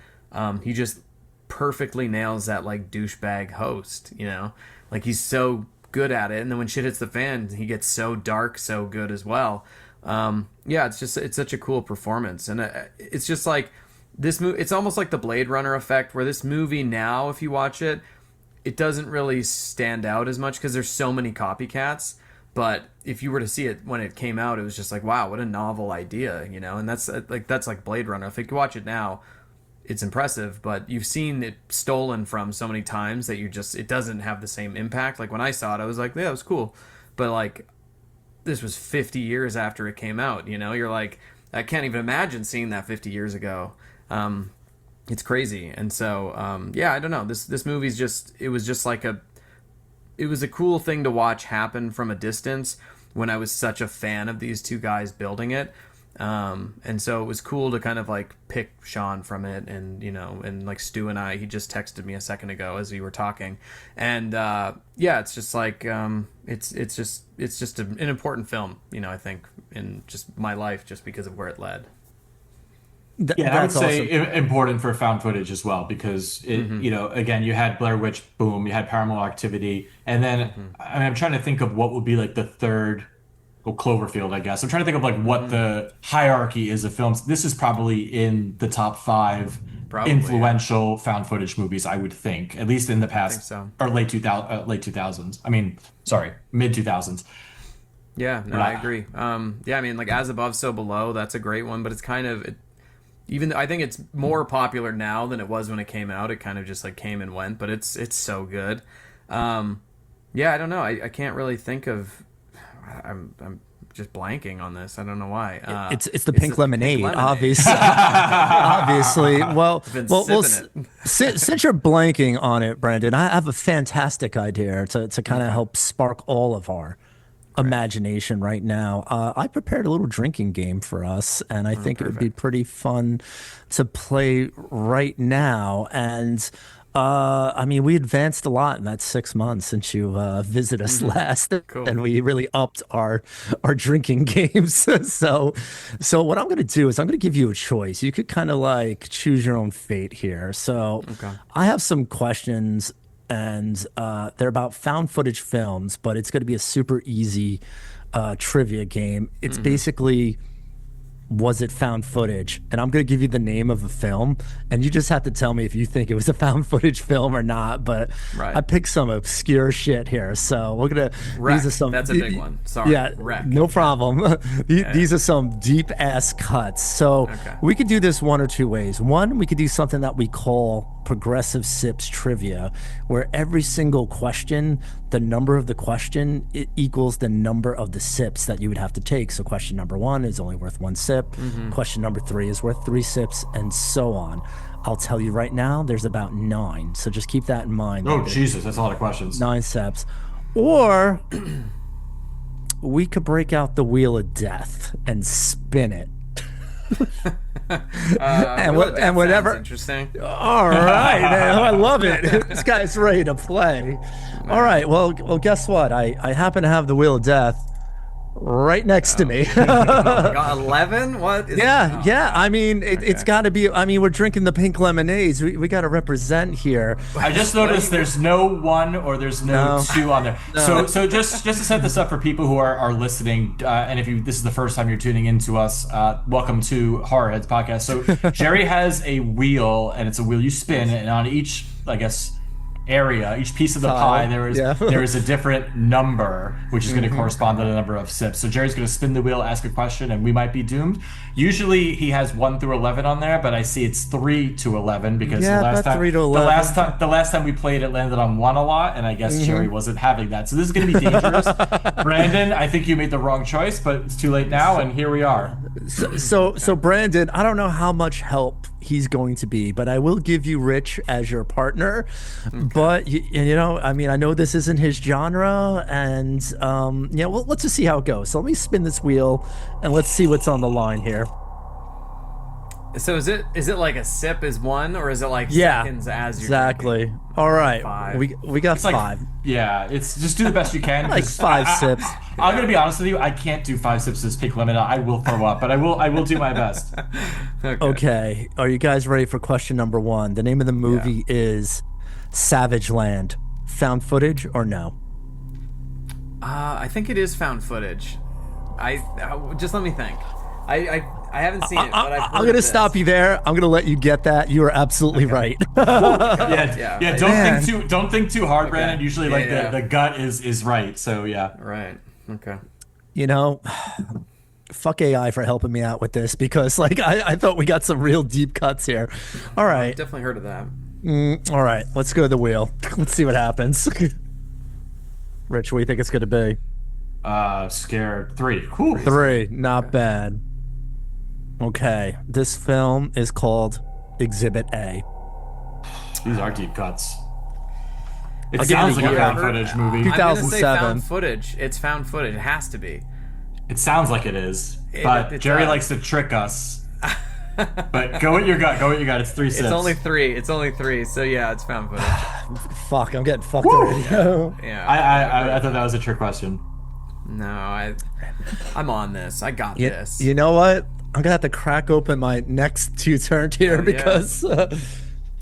he just perfectly nails that like douchebag host, you know, like he's so good at it, and then when shit hits the fan, he gets so dark, so good as well. Yeah, it's such a cool performance, and it's just like this movie. It's almost like the Blade Runner effect, where this movie now, if you watch it, it doesn't really stand out as much because there's so many copycats. But if you were to see it when it came out, it was just like, wow, what a novel idea, you know. And that's like Blade Runner. If you watch it now, it's impressive, but you've seen it stolen from so many times that it doesn't have the same impact. Like when I saw it, I was like, yeah, it was cool, but like this was 50 years after it came out. You know, you're like, I can't even imagine seeing that 50 years ago. Um, it's crazy, and so yeah, I don't know. This movie's just it was just like it was a cool thing to watch happen from a distance when I was such a fan of these two guys building it. And so it was cool to kind of like pick Sean from it, and you know, and like Stu and I, he just texted me a second ago as we were talking, and yeah, it's just like it's just an important film, you know. I think in just my life, just because of where it led. Yeah, I would that's say awesome. important for found footage as well because Mm-hmm. you know, again, you had Blair Witch, boom, you had Paranormal Activity, and then Mm-hmm. I mean, I'm trying to think of what would be like the third, well, Cloverfield, I guess. I'm trying to think of like what Mm-hmm. the hierarchy is of films. This is probably in the top five Probably, yeah. influential found footage movies, I would think, at least in the I think past so. or late 2000s. I mean, sorry, mid 2000s. Yeah, no, But I agree. Yeah, I mean, like As Above, So Below, that's a great one, but it's kind of even I think it's more popular now than it was when it came out. It kind of just like came and went, but it's so good. Yeah, I don't know. I can't really think of. I'm just blanking on this. I don't know why. It's the pink lemonade, obviously. Well, since you're blanking on it, Brandon, I have a fantastic idea to kind of help spark all of our imagination right now. I prepared a little drinking game for us, and I think it would be pretty fun to play right now. And I mean, we advanced a lot in that 6 months since you visited us last, and we really upped our drinking games. So what I'm going to do is I'm going to give you a choice. You could kind of like choose your own fate here. So I have some questions, and they're about found footage films, but it's going to be a super easy trivia game. It's basically, was it found footage? And I'm going to give you the name of a film, and you just have to tell me if you think it was a found footage film or not. But I picked some obscure shit here, so we're going to... These are some, that's a big one. Sorry. Yeah, Wreck. No problem. These are some deep-ass cuts. So we could do this one or two ways. One, we could do something that we call progressive sips trivia, where every single question, the number of the question, it equals the number of the sips that you would have to take. So question number 1 is only worth 1 sip. Question number 3 is worth 3 sips, and so on. I'll tell you right now, there's about 9. So just keep that in mind. Oh, Jesus, that's a lot of questions. 9 sips. Or we could break out the Wheel of Death and spin it. and whatever. Interesting. All right, man, I love it. This guy's ready to play. All right, well, guess what? I happen to have the Wheel of Death right next to me. Oh my God, 11? What? Yeah. I mean, it's got to be. I mean, we're drinking the pink lemonades. We got to represent here. I just noticed there's no 1 or there's no 2 on there. So just to set this up for people who are listening, and if this is the first time you're tuning into us, welcome to Horror Heads Podcast. So Jerry has a wheel, and it's a wheel you spin, and on each, I guess, area, each piece of the pie, there is a different number, which is going to correspond to the number of sips. So Jerry's going to spin the wheel, ask a question, and we might be doomed. Usually he has 1 through 11 on there, but I see it's 3 to 11 because the last time we played, it landed on 1 a lot, and I guess Jerry wasn't having that. So this is going to be dangerous. Brandon, I think you made the wrong choice, but it's too late now, and here we are. So Brandon, I don't know how much help he's going to be, but I will give you Rich as your partner. But you know, I mean, I know this isn't his genre, and well, let's just see how it goes. So let me spin this wheel, and let's see what's on the line here. So is it like a sip is 1, or is it like seconds as you're exactly drinking? All right, 5. we got 5. It's just do the best you can. Like 5 sips. I'm gonna be honest with you. I can't do 5 sips of this pink lemonade. I will throw up, but I will do my best. Okay. Are you guys ready for question number 1? The name of the movie is Savage Land. Found footage or no? I think it is found footage. I just let me think. I haven't seen it, but I've heard I'm gonna stop you there. I'm gonna let you get that. You are absolutely right. Don't think too hard, Brandon. Usually, the gut is right. So yeah. Right. Okay. You know, fuck AI for helping me out with this, because like I thought we got some real deep cuts here. All right. I've definitely heard of that. All right, let's go to the wheel. Let's see what happens. Rich, what do you think it's gonna be? Scared. 3. Cool. 3, not bad. Okay, this film is called Exhibit A. These are deep cuts. It sounds like a found footage movie. 2007. I'm gonna say found footage. It's found footage. It has to be. It sounds like it is, but Jerry likes to trick us. But go with your gut. It's 3 sips. It's only 3. So yeah, it's found footage. Fuck, I'm getting fucked already. Yeah. I thought that was a trick question. No, I'm on this. I got this. You know what? I'm gonna have to crack open my next 2 turned here because and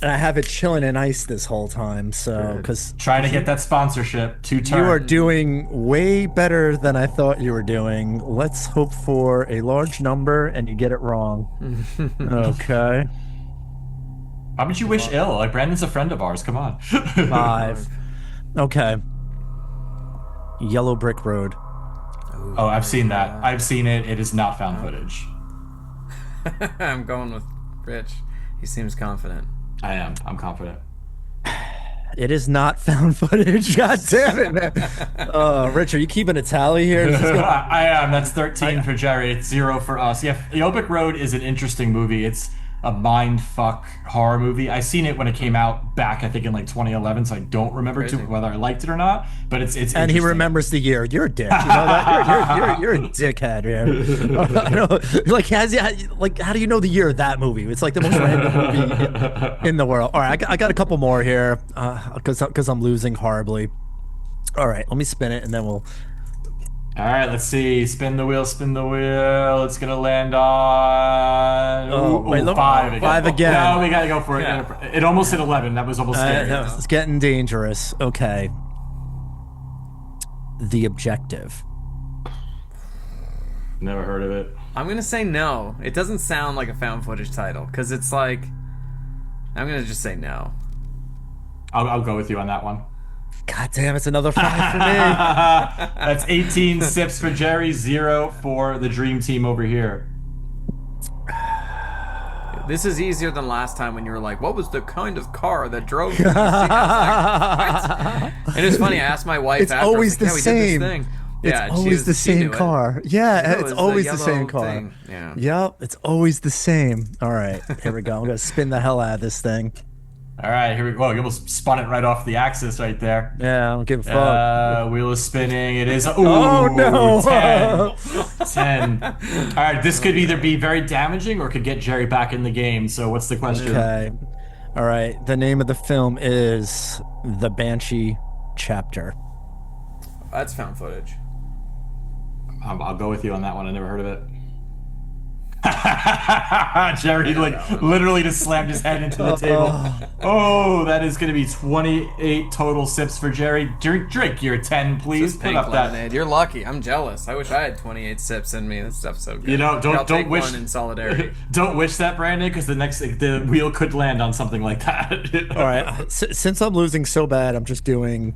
I have it chilling in ice this whole time. So because trying to get that sponsorship, 2 turn. You are doing way better than I thought you were doing. Let's hope for a large number and you get it wrong. Okay. Why would you wish ill? Like, Brandon's a friend of ours. Come on. 5. Okay. Yellow Brick Road. Oh, I've seen that. I've seen it. It is not found footage. I'm going with Rich. He seems confident. I am. I'm confident. It is not found footage. God damn it, man. Rich, are you keeping a tally here? This is I am. That's 13 for Jerry. It's 0 for us. Yeah, The Opic Road is an interesting movie. It's a mind fuck horror movie. I seen it when it came out back, I think in like 2011, so I don't remember whether I liked it or not. But it's and he remembers the year. You're a dick. You know that? You're a dickhead, man. I know, like how do you know the year of that movie? It's like the most random movie in the world. All right, I got a couple more here because I'm losing horribly. All right, let me spin it and then we'll. All right, let's see. Spin the wheel, spin the wheel. It's gonna land on look, 5 again. 5 again. No, we gotta go for it. Yeah. It almost hit 11. That was almost scary. It's getting dangerous. Okay. The Objective. Never heard of it. I'm gonna say no. It doesn't sound like a found footage title because it's like. I'm gonna just say no. I'll go with you on that one. God damn, it's another 5 for me. That's 18 sips for Jerry, 0 for the dream team over here. This is easier than last time when you were like, what was the kind of car that drove me? And it's funny, I asked my wife it's after, always the we did this same. thing. It's always the same car. Yeah, it's always the same car. Thing. Yeah. Yep, it's always the same. All right, here we go. I'm going to spin the hell out of this thing. All right, here we go. You almost spun it right off the axis right there. Yeah, I don't give a fuck. Wheel is spinning. It is. Ooh, oh, no. 10. All right, this could either be very damaging or could get Jerry back in the game. So what's the question? Okay. All right, the name of the film is The Banshee Chapter. That's found footage. I'll go with you on that one. I never heard of it. Jerry literally just slammed his head into the table. Oh, that is going to be 28 total sips for Jerry. Drink your 10, please. Put up lemonade. That. You're lucky. I'm jealous. I wish I had 28 sips in me. This stuff's so good. You know, don't wish one in solidarity. Don't wish that, Brandon, because the wheel could land on something like that. All right, since I'm losing so bad, I'm just doing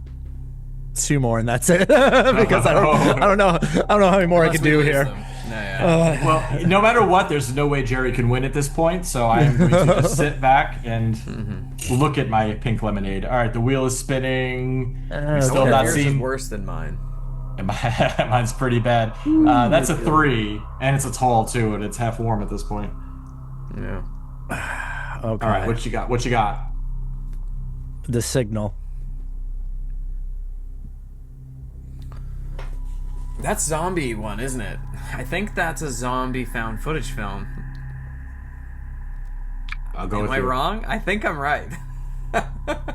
2 more and that's it. Because I don't know how many more I can do here. Well, no matter what, there's no way Jerry can win at this point, so I'm going to just sit back and look at my pink lemonade. All right, the wheel is spinning. Still not seeing. Worse than mine. Mine's pretty bad. That's a 3, and it's a tall too, and it's half warm at this point. Yeah. Okay. All right, what you got? What you got? The Signal. That's zombie one, isn't it? I think that's a zombie found footage film. I'll go with you. Am I wrong? I think I'm right.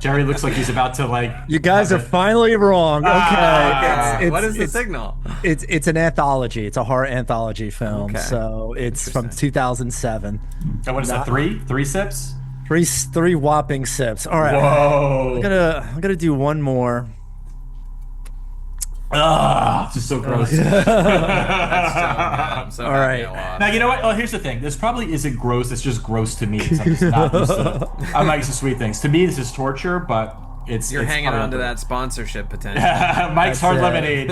Jerry looks like he's about to You guys are finally wrong. Okay. What is The Signal? It's an anthology. It's a horror anthology film. Okay. So it's from 2007. And what is that? 3 sips? 3 whopping sips. All right. Whoa. I'm gonna do one more. It's just so gross. I'm so all right. Now, you know what? Oh, here's the thing. This probably isn't gross. It's just gross to me. I'm just not used to it. I'm not used to sweet things. To me, this is torture, but You're hanging on to that sponsorship potential. Mike's Hard Lemonade.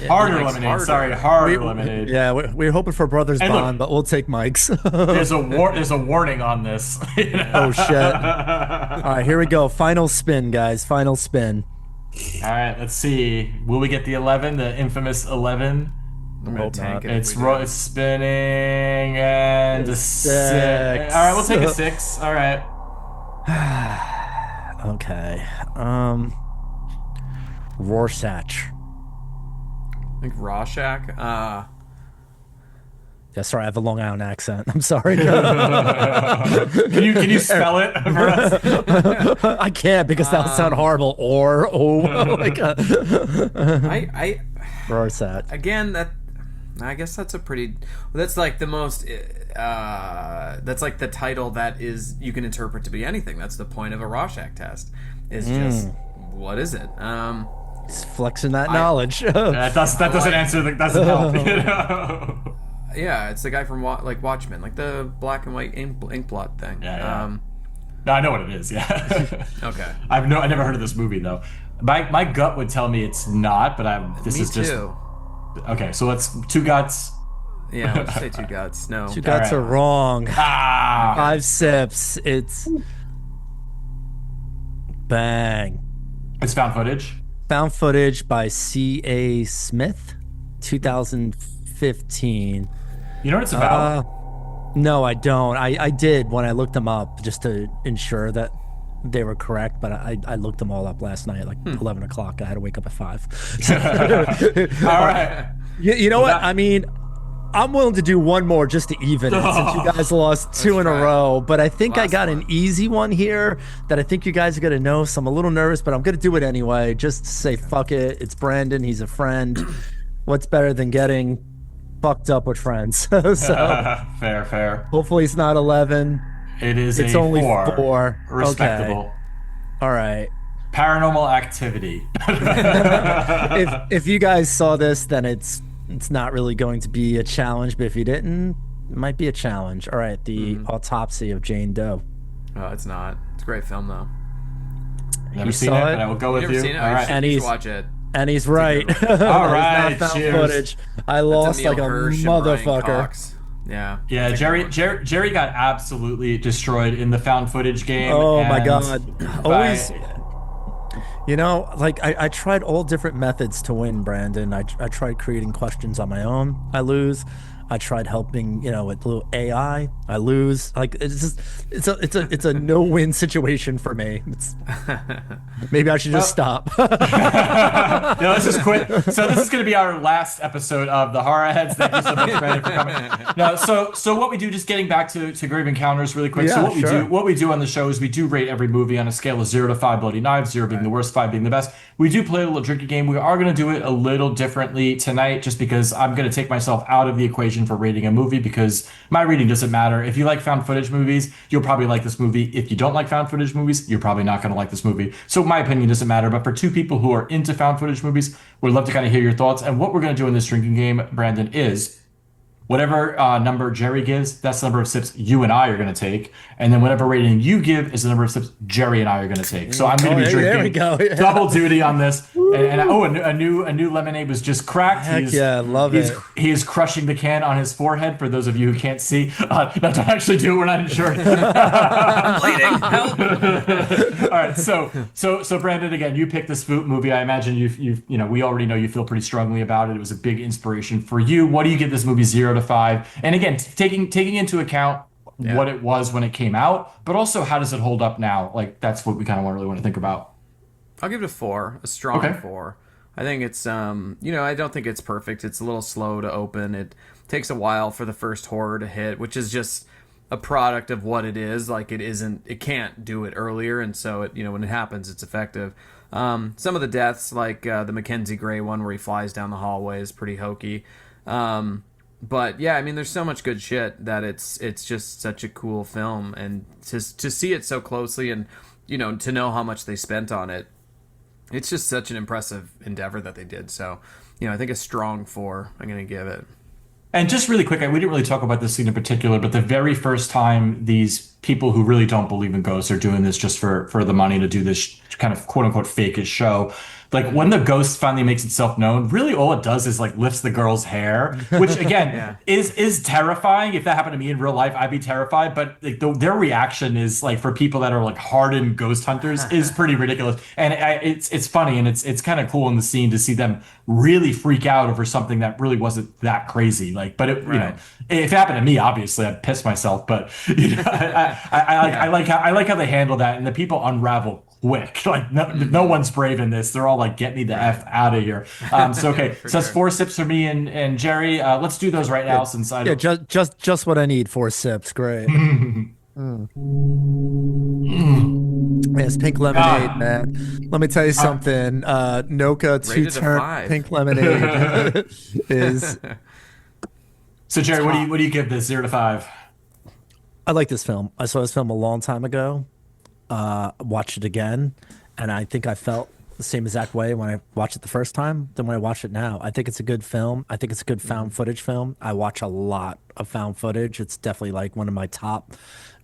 Harder Lemonade. Sorry, Harder Lemonade. Yeah, we're hoping for Brothers Bond, but we'll take Mike's. There's a warning on this. Oh, shit. All right, here we go. Final spin, guys. Final spin. All right, let's see. Will we get the 11, the infamous 11? I'm gonna tank it. It's spinning and a 6. All right, we'll take a 6. All right. Okay. Rorschach. I think Rorschach. Yeah, sorry, I have a Long Island accent. I'm sorry. Can you spell it for us? I can't because that would sound horrible. Rorschach. Again, I guess that's a pretty. That's like the most. That's like the title that is you can interpret to be anything. That's the point of a Rorschach test. Is just what is it? He's flexing that knowledge. That doesn't answer. That doesn't help. You know? Yeah, it's the guy from Watchmen, like the black and white ink blot thing. Yeah. No, I know what it is. Yeah. Okay. I never heard of this movie though. My gut would tell me it's not, but this is just. Too. Okay, so let's 2 guts. Yeah, let's say 2 guts. No, 2 guts are wrong. 5 sips. It's bang. It's found footage. Found footage by C.A. Smith, 2015. You know what it's about? No, I don't. I did when I looked them up just to ensure that they were correct, but I looked them all up last night at like 11 o'clock. I had to wake up at 5. All right. You know what? I mean, I'm willing to do one more just to even it since you guys lost 2 in a row. But I think I got an easy one here that I think you guys are going to know. So I'm a little nervous, but I'm going to do it anyway. Just to say, fuck it. It's Brandon. He's a friend. What's better than getting fucked up with friends? So Fair. hopefully it's not 11. It's only 4. 4. Respectable. Okay. All right. Paranormal Activity. If you guys saw this, then it's not really going to be a challenge, but if you didn't, it might be a challenge. All right, the Autopsy of Jane Doe. Oh, it's not. It's a great film though. Never seen it, but I will go with you. Seen it? All right. And You should watch it. And he's right. All right, found cheers. footage. I lost like a motherfucker. Yeah. Yeah, Jerry got absolutely destroyed in the found footage game. Oh my god. by- Always. You know, like I tried all different methods to win, Brandon. I tried creating questions on my own. I lose. I tried helping, with little AI. I lose. Like it's a no-win situation for me. Maybe I should just stop. No, let's just quit. So this is going to be our last episode of the Horror Heads. Thank you so much, Brandon, for coming. No, so what we do, just getting back to Grave Encounters really quick. Yeah, So sure. what we do on the show is we do rate every movie on a scale of 0 to 5 bloody knives, 0 being the worst, 5 being the best. We do play a little drinking game. We are going to do it a little differently tonight, just because I'm going to take myself out of the equation for rating a movie, because my reading doesn't matter. If you like found footage movies, you'll probably like this movie. If you don't like found footage movies, you're probably not going to like this movie. So my opinion doesn't matter. But for 2 people who are into found footage movies, we'd love to kind of hear your thoughts. And what we're going to do in this drinking game, Brandon, is whatever number Jerry gives, that's the number of sips you and I are going to take. And then whatever rating you give is the number of sips Jerry and I are going to take. So I'm going to be drinking there we go. Yeah. double duty on this. And a new lemonade was just cracked. Heck yeah, love it. He is crushing the can on his forehead. For those of you who can't see, don't actually do it. We're not insured. I'm bleeding. Help. All right, so Brandon, again, you picked this movie. I imagine we already know you feel pretty strongly about it. It was a big inspiration for you. What do you give this movie 0 to 5? And again, taking into account what it was when it came out, but also how does it hold up now? Like that's what we kind of really want to think about. I'll give it a 4, a strong 4. I think it's I don't think it's perfect. It's a little slow to open. It takes a while for the first horror to hit, which is just a product of what it is. Like it can't do it earlier, and so when it happens, it's effective. Some of the deaths, like the Mackenzie Gray one where he flies down the hallway, is pretty hokey. But yeah, I mean, there's so much good shit that it's just such a cool film, and to see it so closely, and to know how much they spent on it, it's just such an impressive endeavor that they did. So, I think a strong 4 I'm going to give it. And just really quick, we didn't really talk about this scene in particular, but the very first time these people who really don't believe in ghosts are doing this just for the money to do this kind of quote unquote fakest show. Like when the ghost finally makes itself known, really all it does is like lifts the girl's hair, which again is terrifying. If that happened to me in real life, I'd be terrified. But like their reaction is like, for people that are like hardened ghost hunters, is pretty ridiculous. And it's funny, and it's kind of cool in the scene to see them really freak out over something that really wasn't that crazy. Like, but it, if it happened to me, obviously I'd piss myself. But I like how they handle that, and the people unravel quick. Like no one's brave in this. They're all like, get me the F out of here. So that's 4 sips for me and Jerry. Let's do those right now, since I just what I need. 4 sips. Great. It's pink lemonade, man. Let me tell you something. Noka 2-turn pink lemonade is. So Jerry, what do you give this 0 to 5? I like this film. I saw this film a long time ago. Watched it again, and I think I felt the same exact way when I watched it the first time than when I watch it now. I think it's a good film. I think it's a good found footage film. I watch a lot of found footage. It's definitely like one of my top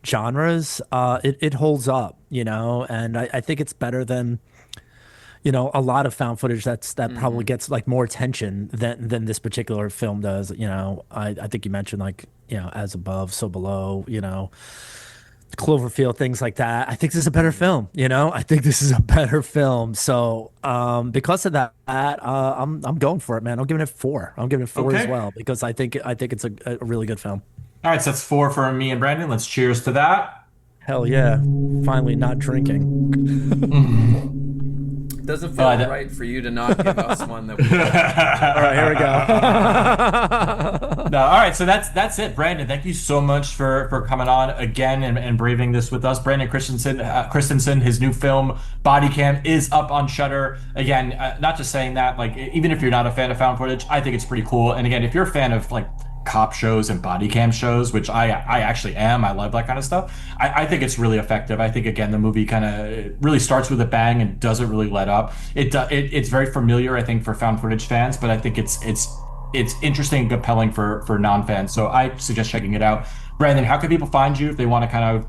genres. It holds up, and I think it's better than a lot of found footage that probably gets like more attention than this particular film does. I think you mentioned like As Above, So Below, Cloverfield, things like that. I think this is a better film. I think this is a better film. So because of that, I'm going for it, man. I'm giving it 4. I'm giving it 4 as Okay. well because I think it's a really good film. All right, so that's 4 for me and Brandon. Let's cheers to that. Hell yeah! Finally, not drinking. Doesn't feel right for you to not give us one that we All right, here we go. No, all right, so that's it, Brandon. Thank you so much for coming on again and braving this with us. Brandon Christensen, his new film Bodycam is up on Shudder. Again, not just saying that, like even if you're not a fan of found footage, I think it's pretty cool. And again, if you're a fan of like cop shows and body cam shows, which I actually am. I love that kind of stuff. I think it's really effective. I think again the movie kind of really starts with a bang and doesn't really let up. It's very familiar, I think, for found footage fans, but I think it's interesting and compelling for non-fans. So I suggest checking it out. Brandon, how can people find you if they want to kind of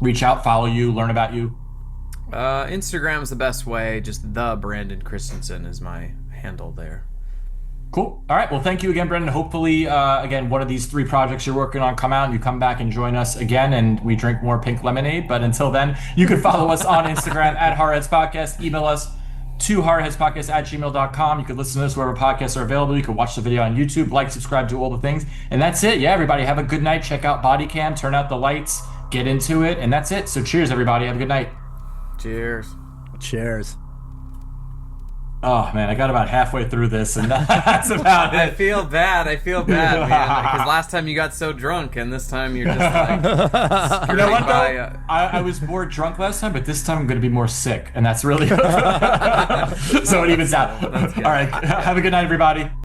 reach out, follow you, learn about you? Instagram's the best way. Just the Brandon Christensen is my handle there. Cool. All right. Well, thank you again, Brendan. Hopefully, again, one of these 3 projects you're working on come out and you come back and join us again and we drink more pink lemonade. But until then, you can follow us on Instagram at Horrorheads Podcast. Email us to horrorheadspodcast@gmail.com. You can listen to this wherever podcasts are available. You can watch the video on YouTube, like, subscribe, do all the things. And that's it. Yeah, everybody have a good night. Check out Bodycam, turn out the lights, get into it. And that's it. So cheers, everybody. Have a good night. Cheers. Cheers. Oh man, I got about halfway through this, and that's about I it. feel bad, man. Because last time you got so drunk, and this time you're just like You know what, by, though? I was more drunk last time, but this time I'm going to be more sick, and that's really so it evens out. All right, have a good night, everybody.